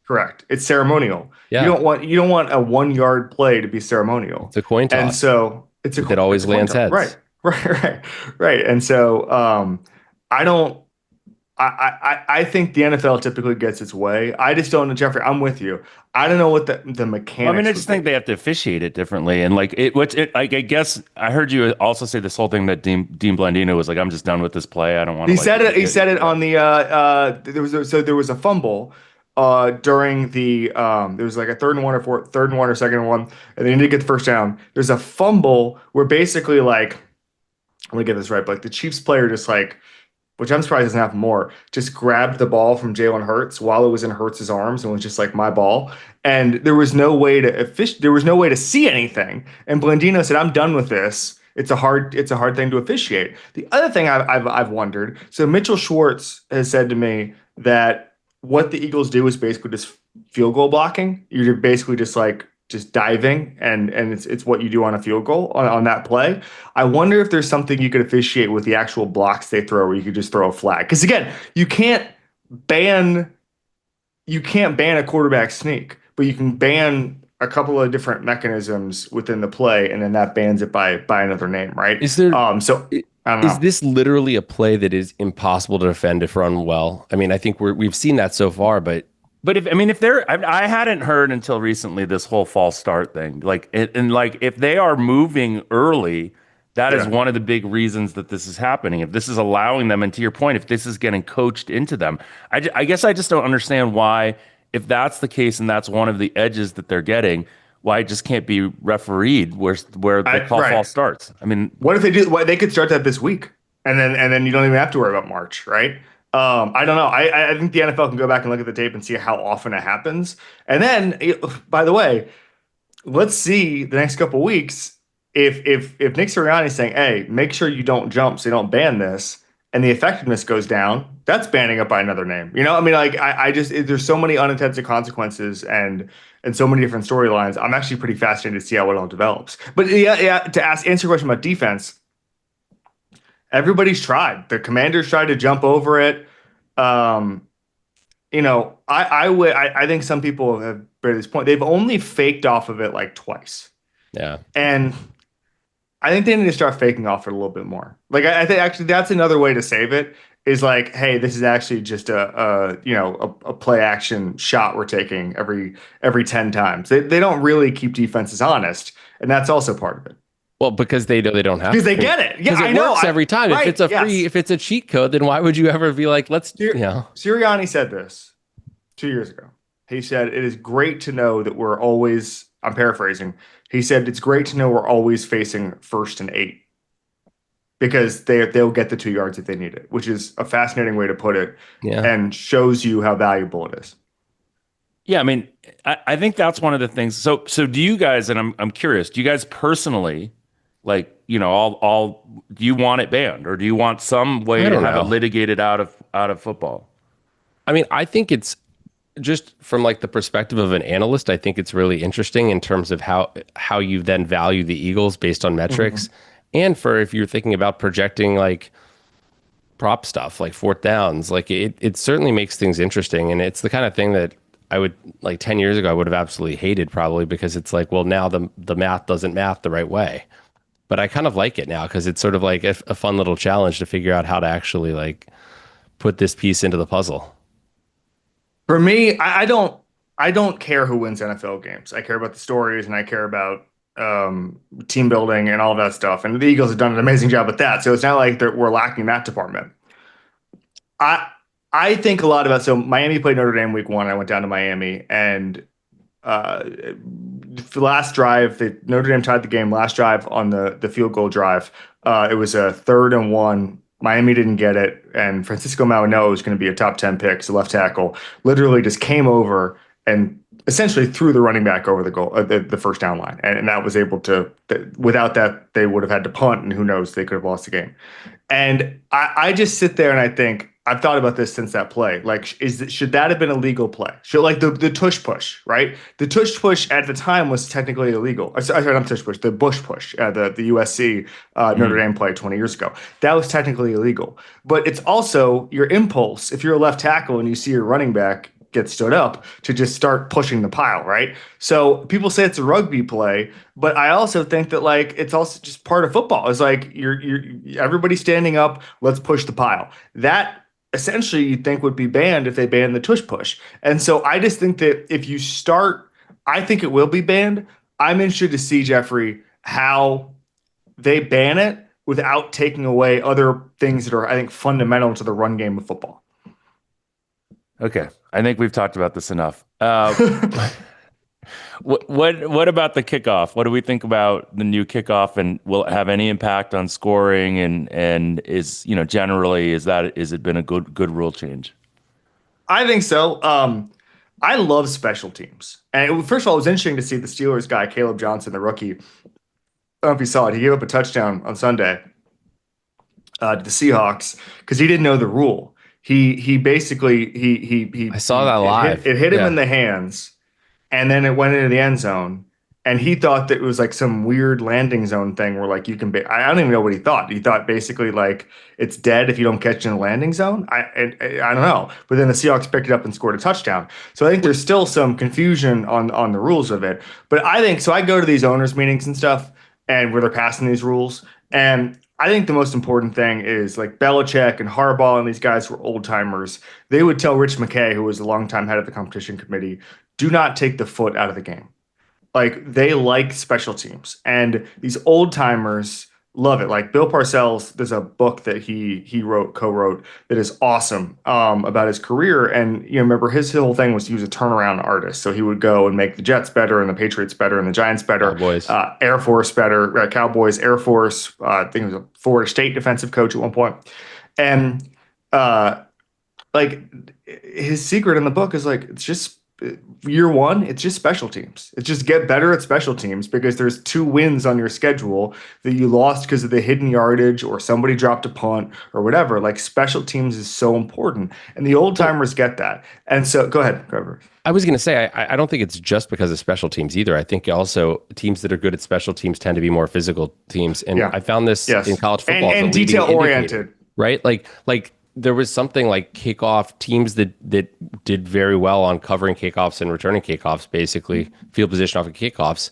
correct. It's ceremonial. You Yeah, don't want you don't want a 1 yard play to be ceremonial. it's a coin And toss so that it's always a coin lands toss. Right. heads. Right. And so I don't I think the NFL typically gets its way. I just don't know, Jeffrey. I'm with you. I don't know what the Well, I mean, I mechanics would just think be. they have to officiate it differently, and like like I guess I heard you also say this whole thing that Dean Blandino was like, "I'm just done with this play. I don't want to He like." said it. He said it on the. There was a fumble during the there was like a third and one or second and one, and they needed to get the first down. There's a fumble where basically like let me get this right, but like the Chiefs player just like, which I'm surprised doesn't happen more, just grabbed the ball from Jalen Hurts while it was in Hurts' arms and was just like my ball. And there was no way to see anything. And Blandino said, "I'm done with this. It's a hard thing to officiate." The other thing I've wondered, so Mitchell Schwartz has said to me that what the Eagles do is basically just field goal blocking. You're basically just diving and it's what you do on a field goal on that play. I wonder if there's something you could officiate with the actual blocks they throw where you could just throw a flag. Because again, ban you can't ban a quarterback sneak, but you can ban a couple of different mechanisms within the play, and then that bans it by another name, right? Is there So i- I don't is know. this literally a play that is impossible to defend if run well? I mean, I think we've seen that so far, but But if they're, I hadn't heard until recently this whole false start thing. Like, and like if they are moving early, that is Yeah. one of the big reasons that this is happening. If this is allowing them, and to your point, if this is getting coached into them, I guess I just don't understand why, if that's the case and that's one of the edges that they're getting, why it just can't be refereed where they call Right. false starts. I mean, What if they do? What they could start that this week, and then you don't even have to worry about March, right? I don't know. I think the NFL can go back and look at the tape and see how often it happens. And then, by the way, let's see the next couple weeks if Nick Sirianni is saying, "Hey, make sure you don't jump, so you don't ban this," and the effectiveness goes down, that's banning it by another name. I mean, like I just there's so many unintended consequences and so many different storylines. I'm actually pretty fascinated to see how it all develops. But yeah. To answer your question about defense, everybody's tried. The Commanders tried to jump over it. Um, I think some people have made this point. They've only faked off of it like twice, yeah. and I think they need to start faking off it a little bit more. Like I think actually that's another way to save it is like, hey, this is actually just a play action shot we're taking every 10 times. They don't really keep defenses honest, and that's also part of it. Well, because they know they don't have Because to. they get it. Yeah, Because I it know. works every time. If Right. it's a Yes. if it's a cheat code, then why would you ever be like, let's, Sirianni said this 2 years ago. He said, "It is great to know that we're always," I'm paraphrasing, He said it's great to know we're always facing 1st and 8 because they'll get the 2 yards if they need it, which is a fascinating way to put it Yeah. and shows you how valuable it is. Yeah, I mean, I think that's one of the things. So do you guys, and I'm curious, do you guys personally, like, all do you want it banned, or do you want some I way to don't have it know. litigated out of football? I mean, I think it's just from like the perspective of an analyst, I think it's really interesting in terms of how you then value the Eagles based on metrics. Mhm. And for if you're thinking about projecting like prop stuff like fourth downs, like it certainly makes things interesting. And it's the kind of thing that I would like 10 years ago, I would have absolutely hated probably because it's like, well, now the math doesn't math the right way. But I kind of like it now because it's sort of like a fun little challenge to figure out how to actually like put this piece into the puzzle. For me, I don't care who wins NFL games. I care about the stories and I care about team building and all of that stuff. And the Eagles have done an amazing job with that. So it's not like we're lacking that department. I I think a lot about so Miami played Notre Dame week 1. I went down to Miami and uh, the last drive, Notre Dame tied the game. Last drive on the field goal drive, it was a 3rd and 1. Miami didn't get it, and Francisco Mauigoa was going to be a top 10 pick, so left tackle, literally just came over and essentially threw the running back over the goal, the first down line, and that was able to. Without that, they would have had to punt, and who knows, they could have lost the game. And I just sit there and I think I've thought about this since that play. Like, should that have been a legal play? Should like the tush push, right? The tush push at the time was technically illegal. Sorry, not tush push, the bush push, the USC Notre Mhm. Dame play 20 years ago. That was technically illegal. But it's also your impulse. If you're a left tackle and you see your running back get stood up to just start pushing the pile, right? So people say it's a rugby play, but I also think that like it's also just part of football. It's like you're everybody standing up, let's push the pile. That essentially you think would be banned if they banned the tush push. And so I just think that if you start, I think it will be banned. I'm interested to see, Jeffrey, how they ban it without taking away other things that are, I think, fundamental to the run game of football. Okay, I think we've talked about this enough. What about the kickoff? What do we think about the new kickoff, and will it have any impact on scoring? And is generally is it been a good rule change? I think so. I love special teams. And first of all, it was interesting to see the Steelers guy, Caleb Johnson, the rookie. I don't know if you saw it. He gave up a touchdown on Sunday to the Seahawks because he didn't know the rule. He basically I saw that live. it hit him in Yeah. the hands, and then it went into the end zone. And he thought that it was like some weird landing zone thing where like you can I don't even know what he thought. He thought basically like it's dead if you don't catch it in the landing zone. I don't know. But then the Seahawks picked it up and scored a touchdown. So I think there's still some confusion on the rules of it. But I think so I go to these owners meetings and stuff and where they're passing these rules. And I think the most important thing is like Belichick and Harbaugh and these guys were old timers. They would tell Rich McKay, who was the longtime head of the competition committee, do not take the foot out of the game. Like they like special teams, and these old timers love it. Like Bill Parcells, there's a book that he co-wrote that is awesome about his career. And remember his whole thing was he was a turnaround artist, so he would go and make the Jets better, and the Patriots better, and the Giants better, Cowboys. Air Force better, Cowboys, Air Force. I think he was a Florida State defensive coach at one point, and uh, like his secret in the book is like it's just year one, it's just special teams. It's just get better at special teams because there's 2 wins on your schedule that you lost because of the hidden yardage or somebody dropped a punt or whatever. Like special teams is so important, and the old Well, timers get that. And so, go ahead, Trevor. I was going to say, I don't think it's just because of special teams either. I think also teams that are good at special teams tend to be more physical teams. And Yeah. I found this in Yes. college And football as a leading detail indicator, oriented. right? Like there was something like kickoff teams that did very well on covering kickoffs and returning kickoffs, basically field position off of kickoffs,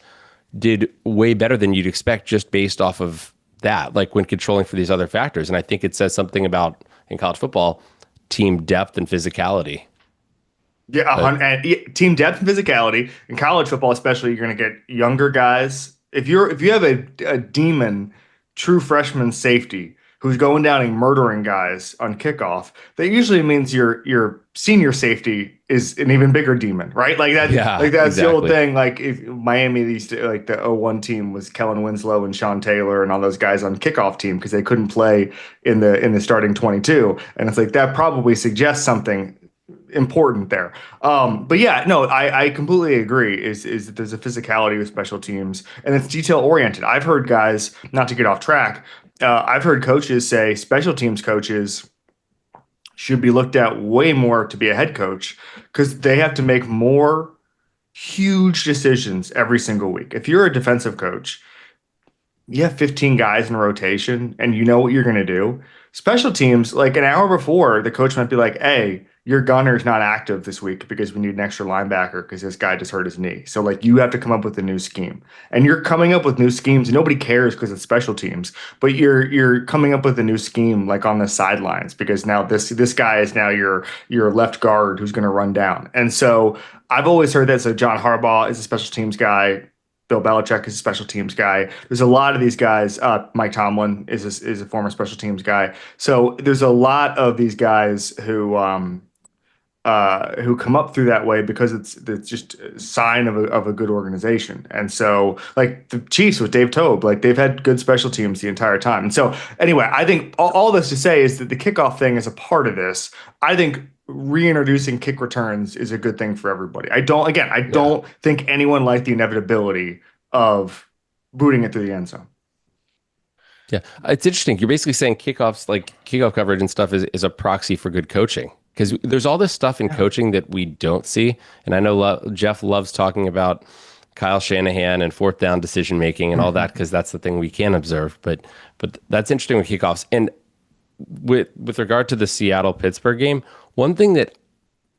did way better than you'd expect just based off of that, like when controlling for these other factors. And I think it says something about in college football, team depth and physicality. Yeah, But team depth and physicality in college football, especially, you're going to get younger guys. If you have a demon, true freshman safety who's going down and murdering guys on kickoff, that usually means your senior safety is an even bigger demon, right? Yeah, That's the old exactly. thing. Like if Miami used to like the 01 team was Kellen Winslow and Sean Taylor and all those guys on kickoff team because they couldn't play in the starting 22. And it's like that probably suggests something important there. But yeah, no, I completely agree. Is that there's a physicality with special teams and it's detail oriented. I've heard guys, not to get off track, I've heard coaches say special teams coaches should be looked at way more to be a head coach because they have to make more huge decisions every single week. If you're a defensive coach, you have 15 guys in rotation and you know what you're going to do. Special teams, like an hour before, the coach might be like, hey, your gunner's not active this week because we need an extra linebacker because this guy just hurt his knee. So like you have to come up with a new scheme. And you're coming up with new schemes. Nobody cares because it's special teams, but you're coming up with a new scheme like on the sidelines because now this guy is now your left guard who's going to run down. And so I've always heard that. So John Harbaugh is a special teams guy. Bill Belichick is a special teams guy. There's a lot of these guys. Mike Tomlin is a former special teams guy. So there's a lot of these guys who come up through that way because it's just a sign of a good organization. And so like the Chiefs with Dave Toub, like they've had good special teams the entire time. And so anyway, I think all this to say is that the kickoff thing is a part of this. I think reintroducing kick returns is a good thing for everybody. I Yeah. don't think anyone liked the inevitability of booting it through the end zone. Yeah. It's interesting. You're basically saying kickoffs, like kickoff coverage and stuff is a proxy for good coaching. Because there's all this stuff in Yeah. coaching that we don't see. And I know Jeff loves talking about Kyle Shanahan and fourth down decision making and all that because that's the thing we can observe. But that's interesting with kickoffs. And with regard to the Seattle Pittsburgh game, one thing that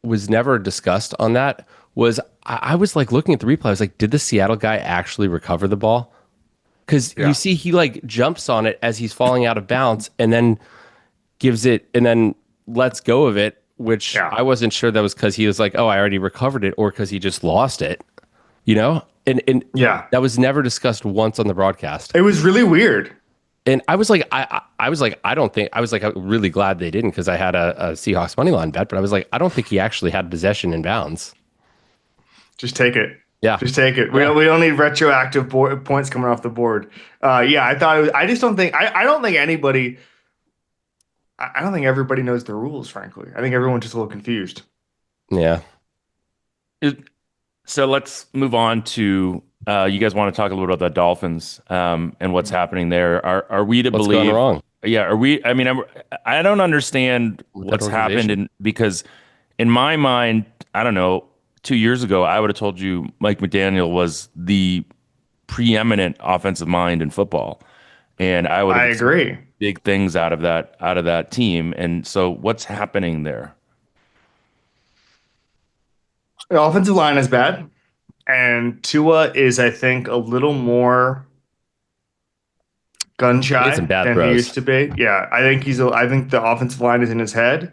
was never discussed on that was I was like looking at the replay. I was like, did the Seattle guy actually recover the ball? Because you Yeah. see he like jumps on it as he's falling out of bounds and then gives it and then lets go of it, which Yeah. I wasn't sure that was because he was like, oh, I already recovered it or because he just lost it, you know? And Yeah. that was never discussed once on the broadcast. It was really weird. And I was like, I was like, I don't think, I was like, I'm really glad they didn't because I had a Seahawks money line bet, but I was like, I don't think he actually had possession in bounds. Just take it. Yeah. Just take it. Yeah. We don't need retroactive points coming off the board. Yeah, I thought it was, I just don't think I don't think anybody I don't think everybody knows the rules, frankly. I think everyone's just a little confused. Yeah. So let's move on to you guys want to talk a little bit about the Dolphins and what's happening there. Are we to What's going believe? wrong Yeah, are we? I mean, I don't understand with that what's happened organization? because in my mind, I don't know, 2 years ago, I would have told you Mike McDaniel was the preeminent offensive mind in football, and I would I have expected agree. big things out of that team. And so, what's happening there? The offensive line is bad, and Tua is, I think, a little more gun He made some shy bad than he throws. used to be. Yeah, I think the offensive line is in his head.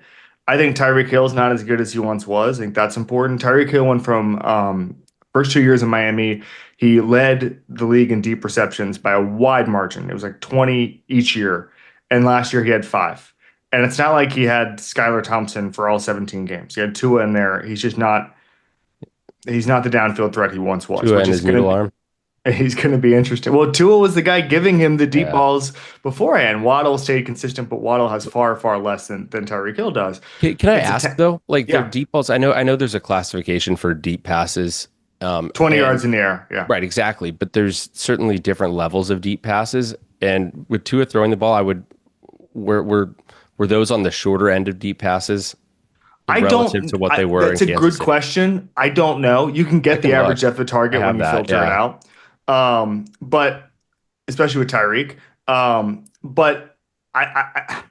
I think Tyreek Hill's not as good as he once was. I think that's important. Tyreek Hill went from first 2 years in Miami, he led the league in deep receptions by a wide margin. It was like 20 each year. And last year he had five. And it's not like he had Skylar Thompson for all 17 games. He had Tua in there. He's not the downfield threat he once was, Tua which and is his noodle gonna arm. he's gonna be interesting. Well, Tua was the guy giving him the deep Yeah. balls beforehand. Waddle stayed consistent, but Waddle has far, far less than Tyreek Hill does. Can I It's a ask though, like their yeah, deep balls? I know there's a classification for deep passes. 20 And yards in the air. Yeah. right, exactly. But there's certainly different levels of deep passes. And with Tua throwing the ball, were those on the shorter end of deep passes relative to what they were in That's a Kansas good City? question. I don't know. You can I get the can look. average depth of I target when have you that. filter it Yeah. out. But especially with Tyreek. But I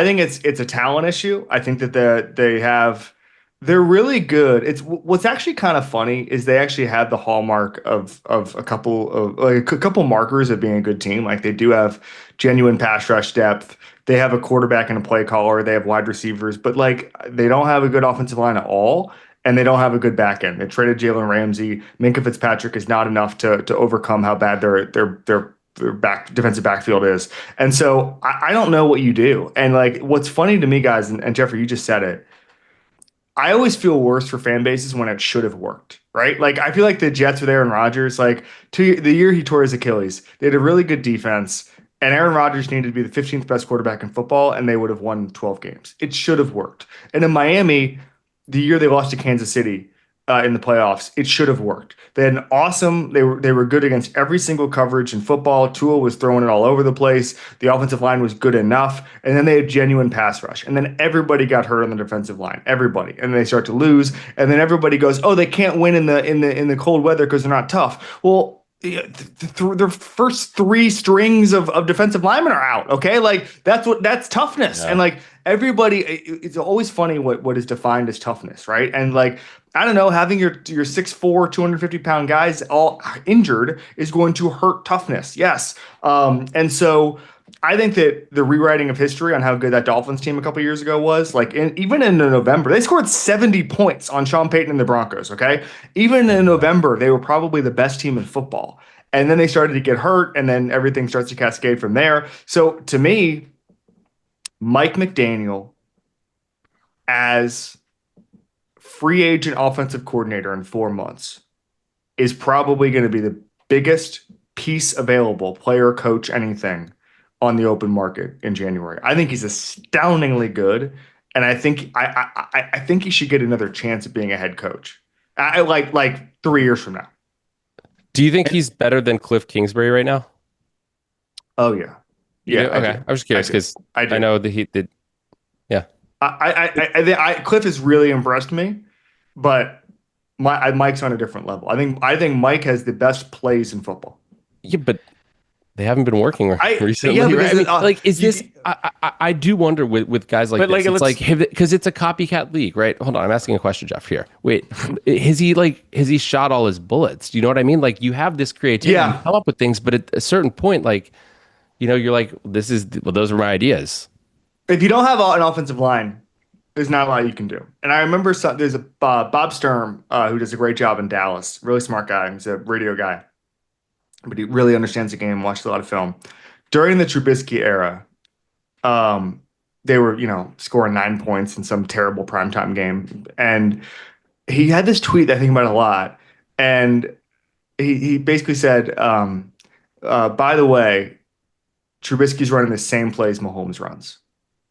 think it's a talent issue. I think that they're really good. It's what's actually kind of funny is they actually have the hallmark of a couple of like a couple markers of being a good team. Like they do have genuine pass rush depth. They have a quarterback and a play caller. They have wide receivers, but like they don't have a good offensive line at all. And they don't have a good back end. They traded Jalen Ramsey. Minka Fitzpatrick is not enough to overcome how bad their their back defensive backfield is. And so I don't know what you do. And like what's funny to me, guys, and Jeffrey, you just said it. I always feel worse for fan bases when it should have worked, right? Like I feel like the Jets with Aaron Rodgers, like the year he tore his Achilles, they had a really good defense, and Aaron Rodgers needed to be the 15th best quarterback in football, and they would have won 12 games. It should have worked. And in Miami, the year they lost to Kansas City in the playoffs, it should have worked. They had an awesome. They were good against every single coverage in football. Tua was throwing it all over the place. The offensive line was good enough, and then they had genuine pass rush. And then everybody got hurt on the defensive line. Everybody, and they start to lose. And then everybody goes, "Oh, they can't win in the cold weather because they're not tough." Well. Their first three strings of defensive linemen are out. Okay, like that's toughness, Yeah. and like everybody, it's always funny what is defined as toughness, right? And like I don't know, having your 6'4", 250-pound guys all injured is going to hurt toughness. Yes, and so I think that the rewriting of history on how good that Dolphins team a couple years ago was, like even in November, they scored 70 points on Sean Payton and the Broncos. Okay, even in November, they were probably the best team in football. And then they started to get hurt, and then everything starts to cascade from there. So to me, Mike McDaniel as free agent offensive coordinator in 4 months is probably going to be the biggest piece available, player, coach, anything, on the open market in January. I think he's astoundingly good, and I think I think he should get another chance at being a head coach. Like 3 years from now. Do you think he's better than Cliff Kingsbury right now? Oh yeah, You yeah. do? Okay, I was just curious because I know that he did. Yeah, Cliff has really impressed me, but Mike's on a different level. I think Mike has the best plays in football. yeah, but they haven't been working recently. Yeah, right? I mean, like, is you- this? I do wonder with guys like But, this. like, It's like because it's a copycat league, right? Hold on, I'm asking a question, Jeff. Here, wait, has he shot all his bullets? Do you know what I mean? Like, you have this creativity, Yeah. you come up with things, but at a certain point, like, you're like, those are my ideas. If you don't have an offensive line, there's not a lot you can do. And I remember there's a Bob Sturm who does a great job in Dallas. Really smart guy. He's a radio guy, but he really understands the game. Watched a lot of film. During the Trubisky era, they were scoring 9 points in some terrible primetime game, and he had this tweet that I think about a lot, and he basically said, by the way, Trubisky's running the same plays Mahomes runs.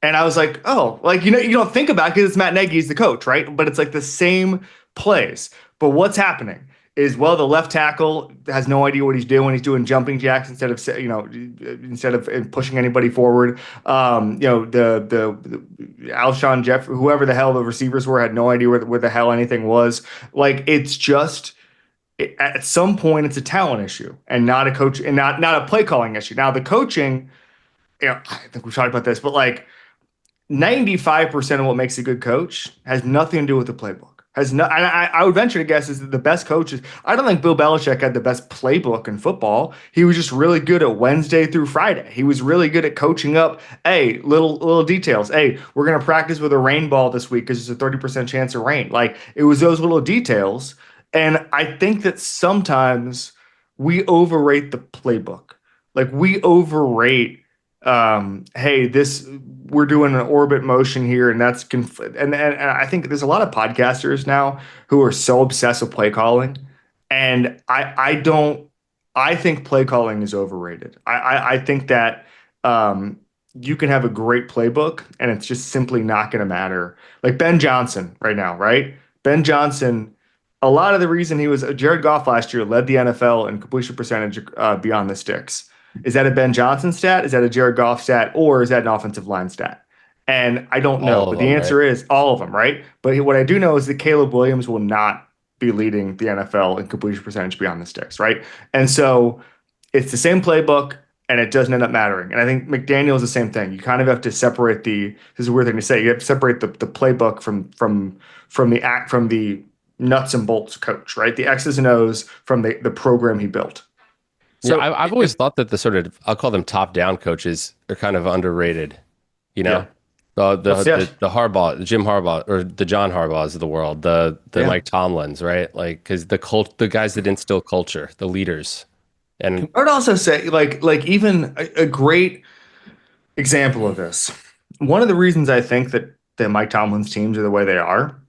And I was like, oh, like, you don't think about it because it's Matt Nagy, he's the coach, right? But it's like the same plays. But what's happening is, well, the left tackle has no idea what he's doing. He's doing jumping jacks instead of pushing anybody forward. The Alshon Jeff, whoever the hell the receivers were, had no idea where the hell anything was. Like, it's just, at some point, it's a talent issue and not a coach and not a play calling issue. Now, the coaching, I think we've talked about this, but like 95% of what makes a good coach has nothing to do with the playbook. I would venture to guess is that the best coaches. I don't think Bill Belichick had the best playbook in football. He was just really good at Wednesday through Friday. He was really good at coaching up. Hey, little details. Hey, we're gonna practice with a rain ball this week because there's a 30% chance of rain. Like, it was those little details. And I think that sometimes we overrate the playbook. Like, we overrate. Hey, we're doing an orbit motion here, and that's and I think there's a lot of podcasters now who are so obsessed with play calling, and I think play calling is overrated. I think that you can have a great playbook, and it's just simply not going to matter. Like Ben Johnson right now, right? Ben Johnson. A lot of the reason he was Jared Goff last year led the NFL in completion percentage beyond the sticks. Is that a Ben Johnson stat? Is that a Jared Goff stat? Or is that an offensive line stat? And I don't know, but the answer is all of them, right? But what I do know is that Caleb Williams will not be leading the NFL in completion percentage beyond the sticks, right? And so it's the same playbook, and it doesn't end up mattering. And I think McDaniel is the same thing. You kind of have to separate this is a weird thing to say. You have to separate the playbook from the nuts and bolts coach, right? The X's and O's from the program he built. So yeah, I've always thought that the sort of, I'll call them top-down coaches, are kind of underrated. Yeah. The Harbaugh, the Jim Harbaugh, or the John Harbaughs of the world, the Mike Tomlins, right? Like, because the guys that instill culture, the leaders. And I would also say, like even a great example of this. One of the reasons I think that Mike Tomlin's teams are the way they are,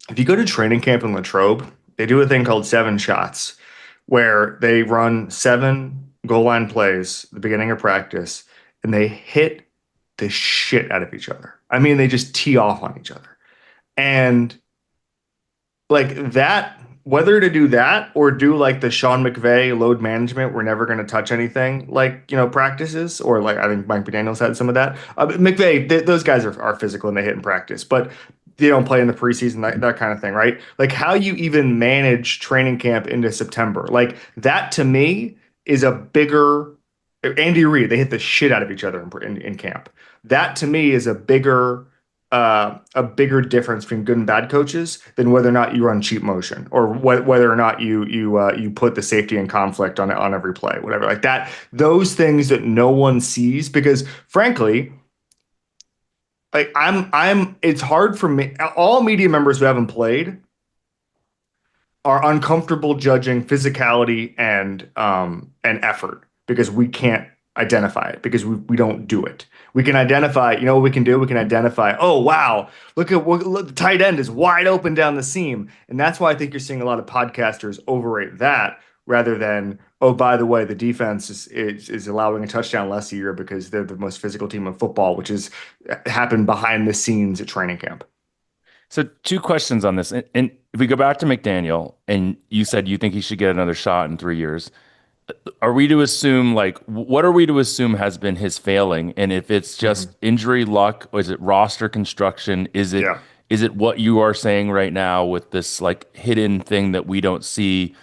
if you go to training camp in Latrobe, they do a thing called seven shots, where they run seven goal line plays at the beginning of practice, and they hit the shit out of each other. I mean, they just tee off on each other. And like that, whether to do that or do like the Sean McVay load management, we're never going to touch anything like, practices, or like I think Mike McDaniels had some of that. McVay, those guys are physical and they hit in practice, but they don't play in the preseason, that kind of thing, right? Like how you even manage training camp into September, like that to me is a bigger. Andy Reid, they hit the shit out of each other in camp. That to me is a bigger difference between good and bad coaches than whether or not you run cheap motion, or whether or not you put the safety in conflict on every play, whatever like that. Those things that no one sees, because frankly, like it's hard for me. All media members who haven't played are uncomfortable judging physicality and effort because we can't identify it, because we don't do it. We can identify, what we can do? We can identify, oh wow, look, the tight end is wide open down the seam. And that's why I think you're seeing a lot of podcasters overrate that rather than, oh, by the way, the defense is allowing a touchdown less a year because they're the most physical team in football, which has happened behind the scenes at training camp. So two questions on this. And if we go back to McDaniel, and you said you think he should get another shot in 3 years, are we to assume, like, what are we to assume has been his failing? And if it's just injury luck, or is it roster construction? Yeah. Is it what you are saying right now with this like hidden thing that we don't see,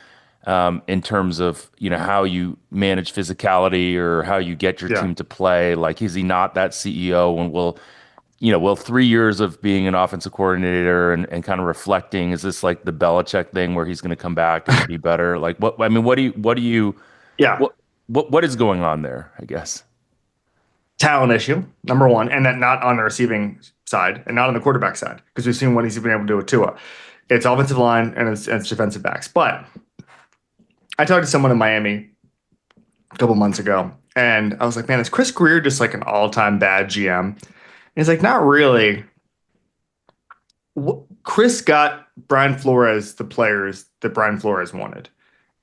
in terms of, how you manage physicality or how you get your Yeah. team to play? Like, is he not that CEO? And will 3 years of being an offensive coordinator and kind of reflecting, is this like the Belichick thing where he's going to come back and be better? Like, Yeah. what what is going on there, I guess? Talent issue, number one, and that not on the receiving side and not on the quarterback side, because we've seen what he's been able to do with Tua. It's offensive line and it's defensive backs. But I talked to someone in Miami a couple months ago, and I was like, man, is Chris Greer just like an all-time bad GM? And he's like, not really. Chris got Brian Flores the players that Brian Flores wanted.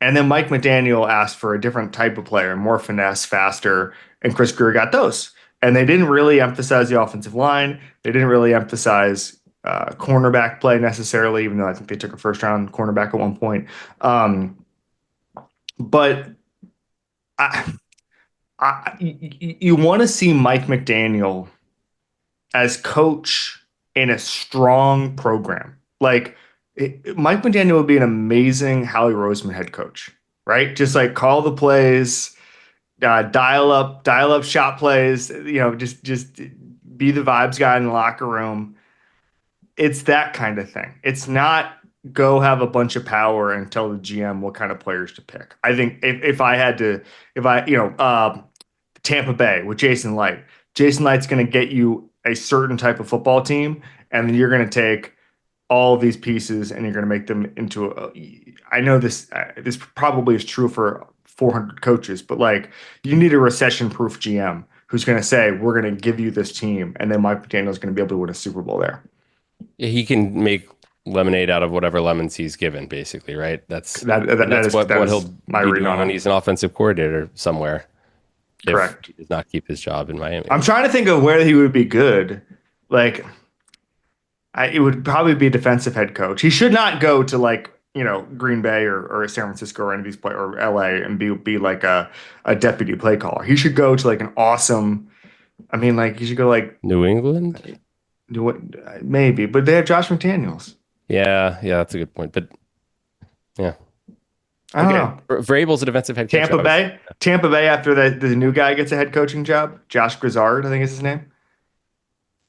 And then Mike McDaniel asked for a different type of player, more finesse, faster, and Chris Greer got those. And they didn't really emphasize the offensive line. They didn't really emphasize cornerback play necessarily, even though I think they took a first-round cornerback at one point. But you want to see Mike McDaniel as coach in a strong program. Like Mike McDaniel would be an amazing Howie Roseman head coach, right? Just like call the plays, dial up shot plays, just be the vibes guy in the locker room. It's that kind of thing. It's not go have a bunch of power and tell the GM what kind of players to pick. I think if I had to, if I, Tampa Bay with Jason Light, Jason Light's going to get you a certain type of football team, and then you're going to take all of these pieces and you're going to make them into I know this probably is true for 400 coaches, but like you need a recession-proof GM who's going to say, we're going to give you this team, and then Mike McDaniel's going to be able to win a Super Bowl there. he can make lemonade out of whatever lemons he's given, basically, right? That's what he'll my be read doing on when it. he's an offensive coordinator somewhere. Correct. If he does not keep his job in Miami. I'm trying to think of where he would be good. Like, it would probably be a defensive head coach. He should not go to like, Green Bay or San Francisco or any of these play or LA and be like a deputy play caller. He should go to like an awesome. I mean, like he should go like New England. do what maybe, but they have Josh McDaniels. Yeah, that's a good point. But yeah, I don't know. Vrabel's a defensive head coach. Tampa Bay after the new guy gets a head coaching job, Josh Grizzard, I think is his name.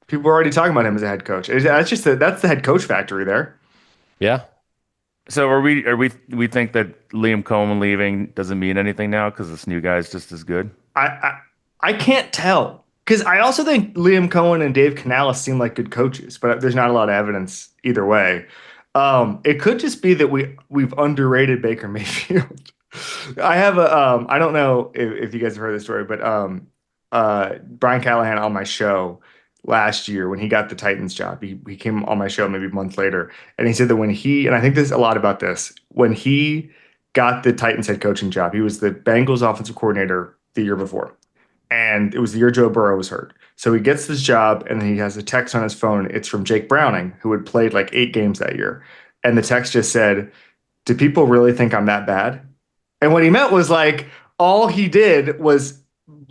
People are already talking about him as a head coach. That's the head coach factory there. Yeah. So we think that Liam Cohen leaving doesn't mean anything now because this new guy is just as good? I can't tell, because I also think Liam Cohen and Dave Canales seem like good coaches, but there's not a lot of evidence either way. It could just be that we've underrated Baker Mayfield. I have a I don't know if you guys have heard this story, but Brian Callahan on my show last year when he got the Titans job, he came on my show maybe a month later, and he said that when he, and I think there's a lot about this, when he got the Titans head coaching job, he was the Bengals offensive coordinator the year before. And it was the year Joe Burrow was hurt. So he gets this job and then he has a text on his phone. It's from Jake Browning, who had played like 8 games that year. And the text just said, "Do people really think I'm that bad?" And what he meant was like all he did was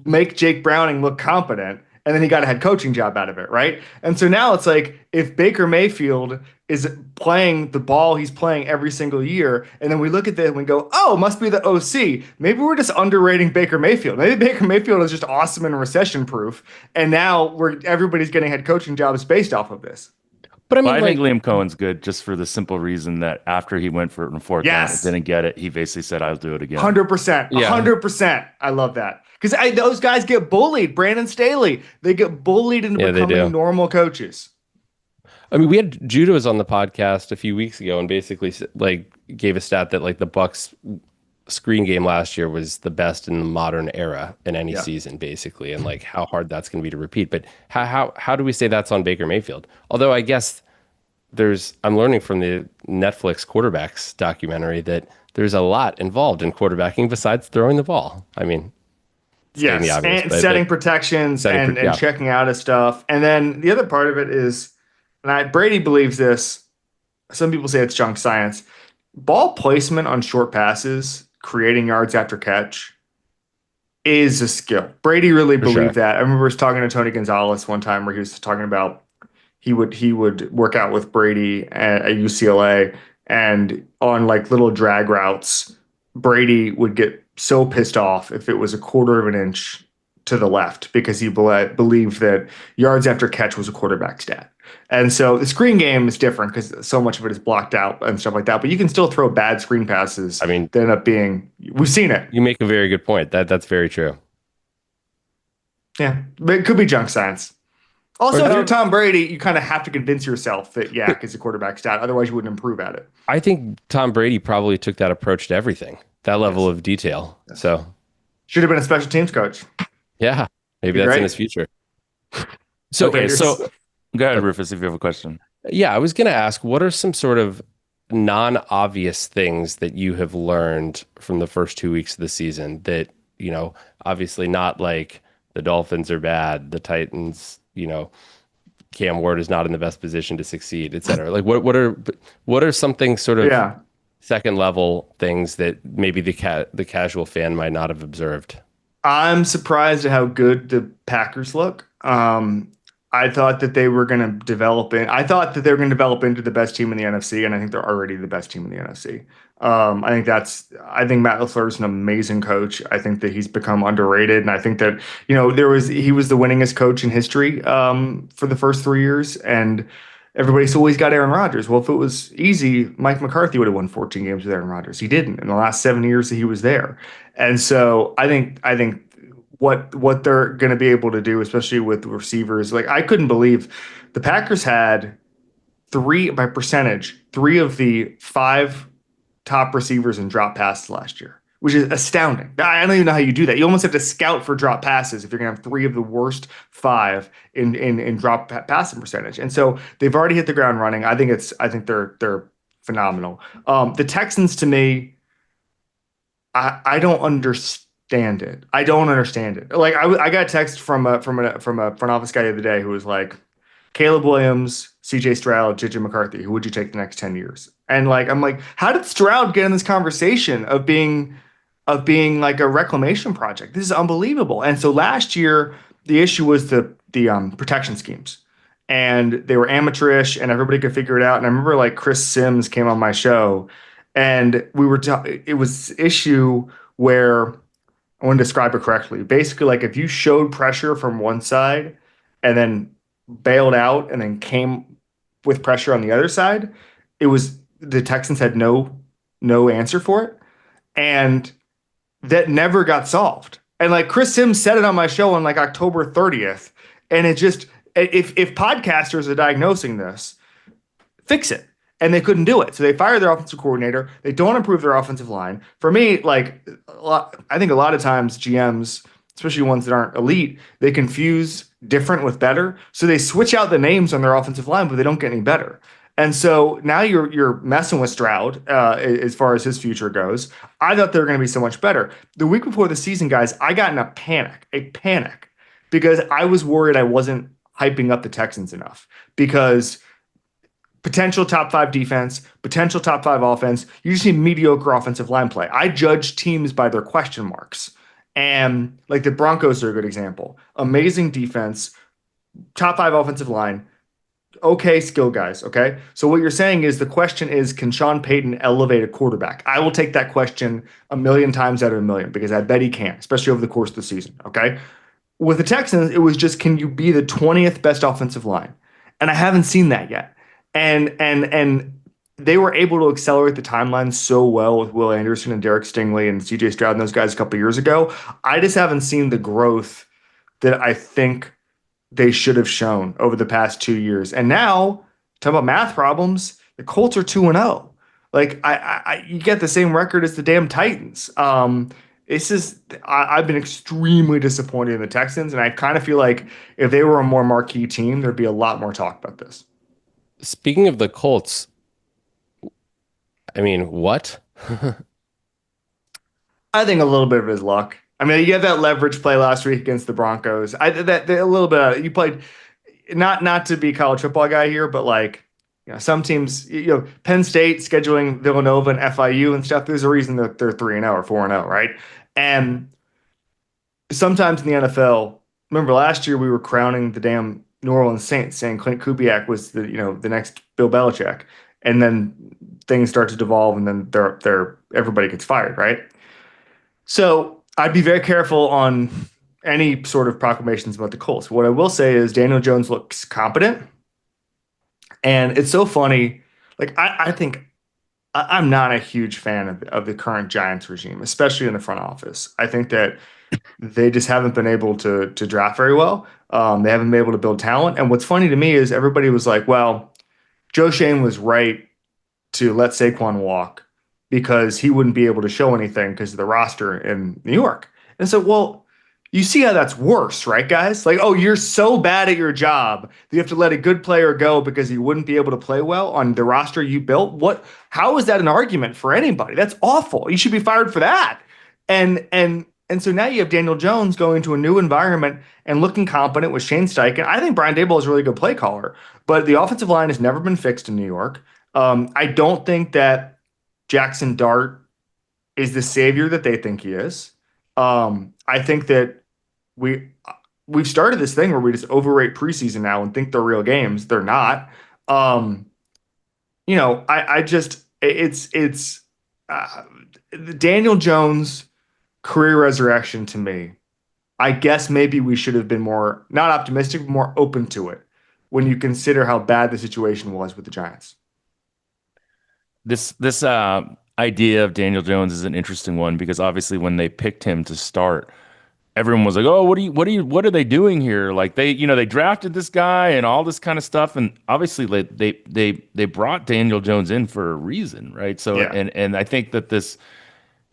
make Jake Browning look competent, and then he got a head coaching job out of it, right? And so now it's like if Baker Mayfield is playing the ball he's playing every single year, and then we look at that and we go, "Oh, it must be the OC. Maybe we're just underrating Baker Mayfield. Maybe Baker Mayfield is just awesome and recession proof, and now everybody's getting head coaching jobs based off of this." But I Well, mean, I like, think Liam Cohen's good just for the simple reason that after he went for it in the fourth down and Yes. didn't get it, he basically said, "I'll do it again." 100%. Yeah. 100%. I love that. Because those guys get bullied. Brandon Staley, they get bullied into Yeah, they do. becoming normal coaches. I mean, we had Judos on the podcast a few weeks ago and basically like gave a stat that like the Bucks screen game last year was the best in the modern era in any Yeah. season, basically, and like how hard that's going to be to repeat. But how do we say that's on Baker Mayfield? Although I guess I'm learning from the Netflix quarterbacks documentary that there's a lot involved in quarterbacking besides throwing the ball. I mean, stating the Yes, obvious, and but setting protections and yeah. checking out of stuff. And then the other part of it is, and Brady believes this. Some people say it's junk science. Ball placement on short passes, creating yards after catch, is a skill. Brady really For believed sure. that. I remember talking to Tony Gonzalez one time where he was talking about he would work out with Brady at UCLA, and on like little drag routes, Brady would get so pissed off if it was a quarter of an inch to the left because he believed that yards after catch was a quarterback stat. And so the screen game is different because so much of it is blocked out and stuff like that. But you can still throw bad screen passes I mean, that end up being, we've seen it. you make a very good point. That's very true. Yeah, but it could be junk science. Also, Or if you're Tom Brady, you kind of have to convince yourself that yak is a quarterback stat. Otherwise, you wouldn't improve at it. I think Tom Brady probably took that approach to everything, that level Yes. of detail. Yes. So, Should have been a special teams coach. yeah, maybe Be that's in great. his future. Okay, so go ahead, Rufus, if you have a question. Yeah, I was going to ask, what are some sort of non-obvious things that you have learned from the first 2 weeks of the season that, obviously not like the Dolphins are bad, the Titans, Cam Ward is not in the best position to succeed, et cetera. Like what are something sort of Yeah. second level things that maybe the casual fan might not have observed? I'm surprised at how good the Packers look. I thought that they were going to develop I thought that they were going to develop into the best team in the NFC, and I think they're already the best team in the NFC. I think Matt LaFleur is an amazing coach. I think that he's become underrated, and I think that he was the winningest coach in history for the first 3 years, and everybody's always got Aaron Rodgers. Well, if it was easy, Mike McCarthy would have won 14 games with Aaron Rodgers. He didn't in the last 7 years that he was there, and so I think what they're going to be able to do, especially with receivers. Like I couldn't believe the Packers had three of the 5 top receivers in drop passes last year, which is astounding. I don't even know how you do that. You almost have to scout for drop passes if you're going to have 3 of the worst 5 in drop passing percentage. And so they've already hit the ground running. I think they're phenomenal. The Texans, to me, I don't understand it. I don't understand it. Like I got a text from a front office guy the other day who was like, Caleb Williams, CJ Stroud, JJ McCarthy, who would you take the next 10 years? And like I'm like, how did Stroud get in this conversation of being like a reclamation project? This is unbelievable. And so last year the issue was the protection schemes. And they were amateurish and everybody could figure it out. And I remember like Chris Sims came on my show and we were it was this issue where I want to describe it correctly. Basically, like if you showed pressure from one side and then bailed out and then came with pressure on the other side, it was the Texans had no answer for it. And that never got solved. And like Chris Sims said it on my show on like October 30th. And it just if podcasters are diagnosing this, fix it. and they couldn't do it. So they fired their offensive coordinator. They don't improve their offensive line. For me, like I think a lot of times GMs, especially ones that aren't elite, they confuse different with better. So they switch out the names on their offensive line, but they don't get any better. And so now you're messing with Stroud as far as his future goes. I thought they were going to be so much better. The week before the season, guys, I got in a panic, because I was worried I wasn't hyping up the Texans enough, because potential top 5 defense, potential top 5 offense. You just need mediocre offensive line play. I judge teams by their question marks. And like the Broncos are a good example. Amazing defense, top 5 offensive line, okay skill guys. Okay. So what you're saying is the question is, can Sean Payton elevate a quarterback? I will take that question a million times out of a million, because I bet he can, especially over the course of the season. Okay. With the Texans, it was just, can you be the 20th best offensive line? And I haven't seen that yet. And they were able to accelerate the timeline so well with Will Anderson and Derek Stingley and CJ Stroud and those guys a couple years ago. I just haven't seen the growth that I think they should have shown over the past 2 years. And now, talk about math problems, the Colts are 2-0. Like you get the same record as the damn Titans. I've been extremely disappointed in the Texans, and I kind of feel like if they were a more marquee team, there'd be a lot more talk about this. Speaking of the Colts, I mean, what? I think a little bit of his luck. I mean, you had that leverage play last week against the Broncos. That a little bit of, you played, not to be a college football guy here, but like, some teams, Penn State scheduling Villanova and FIU and stuff. There's a reason that they're 3-0 or 4-0, right? And sometimes in the NFL, remember last year we were crowning the damn New Orleans Saints, saying Clint Kubiak was the next Bill Belichick, and then things start to devolve, and then everybody gets fired, right? So I'd be very careful on any sort of proclamations about the Colts. What I will say is Daniel Jones looks competent, and it's so funny. Like I think I'm not a huge fan of the current Giants regime, especially in the front office. I think that they just haven't been able to draft very well. They haven't been able to build talent. And what's funny to me is everybody was like, well, Joe Shane was right to let Saquon walk because he wouldn't be able to show anything because of the roster in New York. And so, well, you see how that's worse, right, guys? Like, oh, you're so bad at your job that you have to let a good player go because he wouldn't be able to play well on the roster you built. How is that an argument for anybody? That's awful. You should be fired for that. And so now you have Daniel Jones going to a new environment and looking competent with Shane Steichen. I think Brian Daboll is a really good play caller, but the offensive line has never been fixed in New York. I don't think that Jackson Dart is the savior that they think he is. I think that we've started this thing where we just overrate preseason now and think they're real games. They're not. I just it's Daniel Jones career resurrection to me. I guess maybe we should have been more, not optimistic, but more open to it when you consider how bad the situation was with the Giants. This idea of Daniel Jones is an interesting one, because obviously when they picked him to start, everyone was like, "Oh, what are they doing here?" Like they drafted this guy and all this kind of stuff, and obviously they brought Daniel Jones in for a reason, right? So Yeah. and I think that his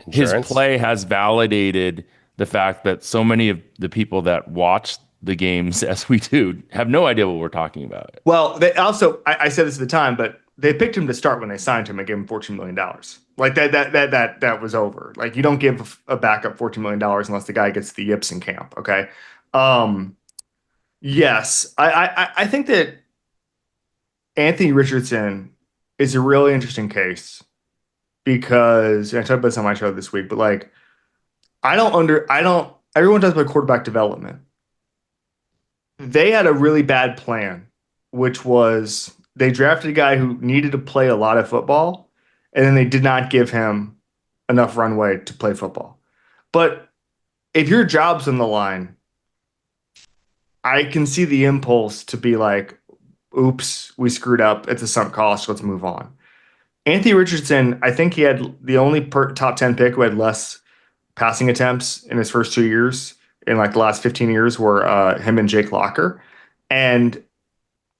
Insurance? play has validated the fact that so many of the people that watch the games as we do have no idea what we're talking about. Well, they also, I said this at the time, but they picked him to start when they signed him and gave him $14 million. Like that was over. Like you don't give a backup $14 million unless the guy gets the yips in camp. Okay. Yes, I think that Anthony Richardson is a really interesting case because, and I talked about this on my show this week, but like everyone talks about quarterback development. They had a really bad plan, which was they drafted a guy who needed to play a lot of football, and then they did not give him enough runway to play football. But if your job's on the line, I can see the impulse to be like, oops, we screwed up. It's a sunk cost. Let's move on. Anthony Richardson, I think he had the only top 10 pick who had less passing attempts in his first 2 years in like the last 15 years were him and Jake Locker. And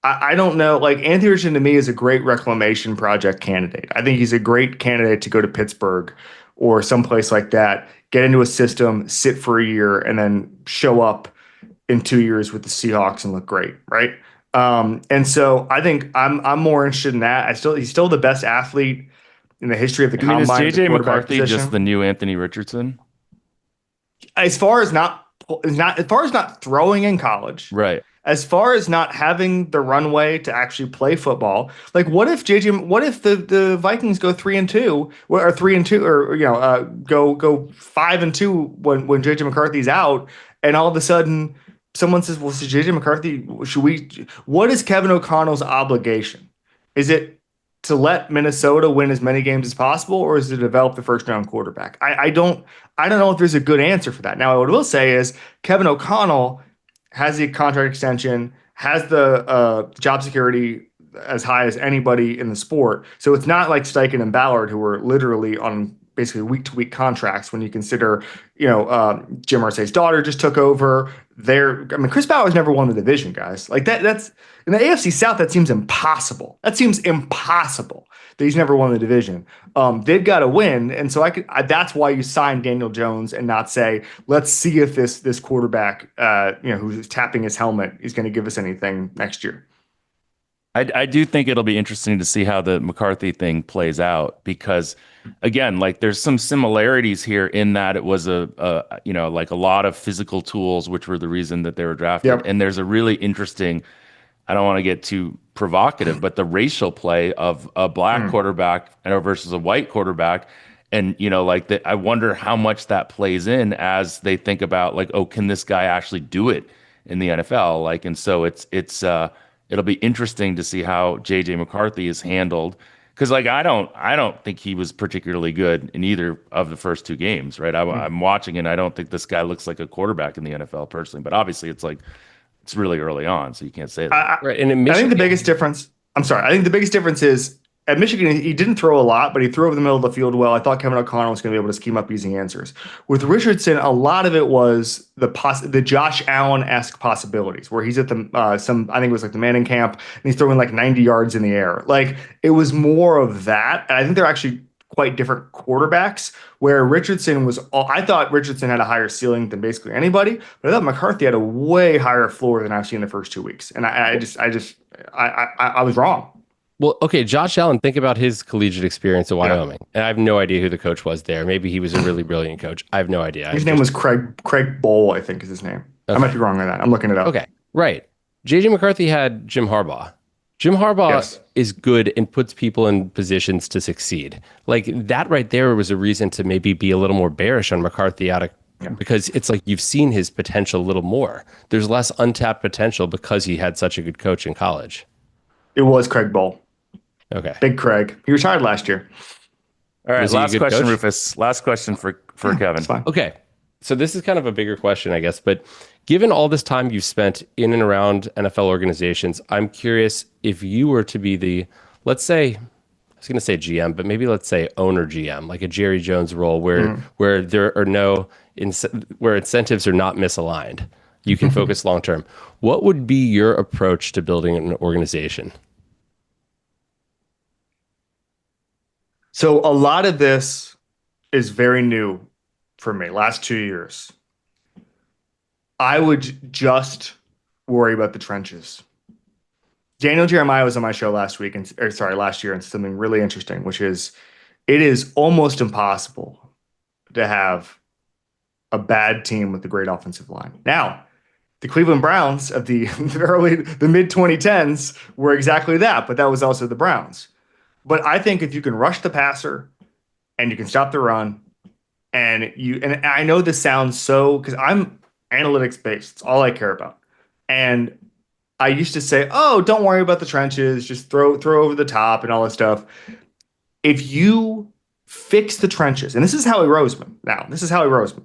I don't know. Like Anthony Richardson to me is a great reclamation project candidate. I think he's a great candidate to go to Pittsburgh or someplace like that, get into a system, sit for a year, and then show up in 2 years with the Seahawks and look great, right? And so I think I'm more interested in that. He's still the best athlete in the history of the I mean, is combine at the JJ quarterback McCarthy just the position. new Anthony Richardson? As far as not throwing in college, Right. as far as not having the runway to actually play football, like what if the Vikings go 3-2 or 3-2 or go 5-2 when JJ McCarthy's out, and all of a sudden someone says, well, so JJ McCarthy, what is Kevin O'Connell's obligation? Is it to let Minnesota win as many games as possible, or is it to develop the first round quarterback? I don't know if there's a good answer for that. Now, what I will say is Kevin O'Connell has the contract extension, has the job security as high as anybody in the sport. So it's not like Steichen and Ballard, who were literally on basically week-to-week contracts. When you consider, Jim Irsay's daughter just took over. Chris Ballard's never won the division, guys. Like that's in the AFC South. That seems impossible. That seems impossible that he's never won the division. They've got to win, and so that's why you sign Daniel Jones and not say, let's see if this quarterback, who's tapping his helmet, is going to give us anything next year. I do think it'll be interesting to see how the McCarthy thing plays out because, again, like there's some similarities here in that it was like a lot of physical tools, which were the reason that they were drafted. Yep. And there's a really interesting, I don't want to get too provocative, but the racial play of a black quarterback versus a white quarterback. And, I wonder how much that plays in as they think about like, oh, can this guy actually do it in the NFL? Like, and so it'll be interesting to see how JJ McCarthy is handled. Because like I don't think he was particularly good in either of the first two games, right? I'm watching and I don't think this guy looks like a quarterback in the NFL personally. But obviously it's really early on, so you can't say that. Right. And in I think the Michigan, biggest difference. I'm sorry. I think the biggest difference is at Michigan, he didn't throw a lot, but he threw over the middle of the field well. I thought Kevin O'Connell was going to be able to scheme up easy answers. With Richardson, a lot of it was the Josh Allen-esque possibilities, where he's at the I think it was like the Manning camp, and he's throwing like 90 yards in the air. Like it was more of that, and I think they're actually quite different quarterbacks. Where I thought Richardson had a higher ceiling than basically anybody, but I thought McCarthy had a way higher floor than I've seen the first 2 weeks, and I was wrong. well, okay, Josh Allen, think about his collegiate experience at Wyoming. And I have no idea who the coach was there. Maybe he was a really brilliant coach. I have no idea. His name was Craig Bowl, I think is his name. I might be wrong on that. I'm looking it up. Okay, right. JJ McCarthy had Jim Harbaugh. Jim Harbaugh Yes. is good and puts people in positions to succeed. Like that right there was a reason to maybe be a little more bearish on McCarthy because it's like you've seen his potential a little more. There's less untapped potential because he had such a good coach in college. It was Craig Bowl. Okay. Big Craig. He retired last year. All right, Was he a last good question, coach? Rufus. Last question for Kevin. It's fine. Okay. So this is kind of a bigger question, I guess, but given all this time you've spent in and around NFL organizations, I'm curious if you were to be let's say, I was going to say GM, but maybe let's say owner GM, like a Jerry Jones role where there are where incentives are not misaligned. You can focus long term. What would be your approach to building an organization? So a lot of this is very new for me. Last 2 years, I would just worry about the trenches. Daniel Jeremiah was on my show last year, and something really interesting, which is it is almost impossible to have a bad team with a great offensive line. Now, the Cleveland Browns of the mid 2010s were exactly that, but that was also the Browns. But I think if you can rush the passer and you can stop the run, and I know this sounds because I'm analytics based, it's all I care about. And I used to say, oh, don't worry about the trenches, just throw over the top and all that stuff. If you fix the trenches, and this is Howie Roseman. Now, this is Howie Roseman.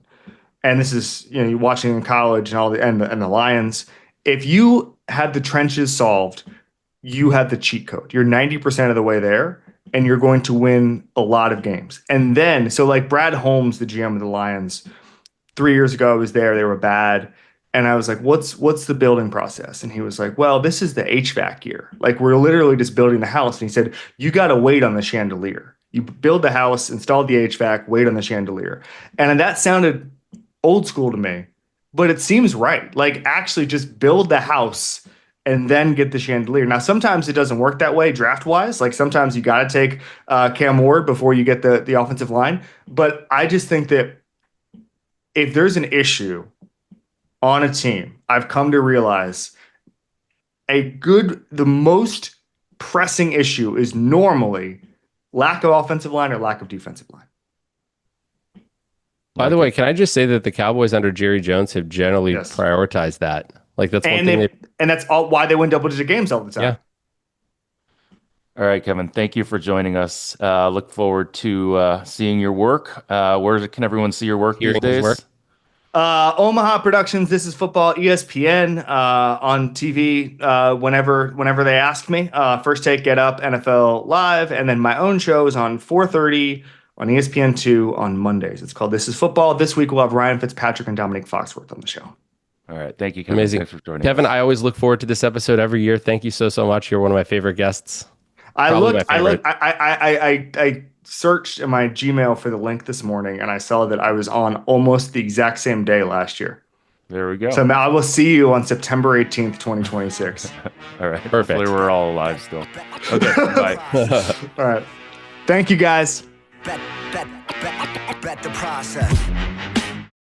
And this is, you're watching in college and the Lions. If you had the trenches solved, you have the cheat code. You're 90% of the way there, and you're going to win a lot of games. And then, so like Brad Holmes, the GM of the Lions, 3 years ago, I was there. They were bad. And I was like, what's the building process? And he was like, well, this is the HVAC year. Like, we're literally just building the house. And he said, you got to wait on the chandelier. You build the house, install the HVAC, wait on the chandelier. And that sounded old school to me, but it seems right. Like, actually just build the house and then get the chandelier. Now, sometimes it doesn't work that way draft wise. Like, sometimes you got to take Cam Ward before you get the offensive line. But I just think that if there's an issue on a team, I've come to realize the most pressing issue is normally lack of offensive line or lack of defensive line. By the way, can I just say that the Cowboys under Jerry Jones have generally prioritized that? Like, that's one thing and that's all why they win double-digit games all the time. Yeah. All right, Kevin, thank you for joining us. Look forward to seeing your work. Where can everyone see your work these days? Omaha Productions, This Is Football, ESPN, on TV whenever they ask me. First Take, Get Up, NFL Live, and then my own shows on 4:30 on ESPN2 on Mondays. It's called This Is Football. This week we'll have Ryan Fitzpatrick and Dominique Foxworth on the show. All right, thank you, Kevin. Amazing. Thanks for joining Kevin, us. I always look forward to this episode every year. Thank you so much. You're one of my favorite guests. I searched in my Gmail for the link this morning, and I saw that I was on almost the exact same day last year. There we go. So I will see you on September 18th, 2026. All right. Perfect. Hopefully we're all alive still. Okay, bye. All right. Thank you, guys. Bet the process.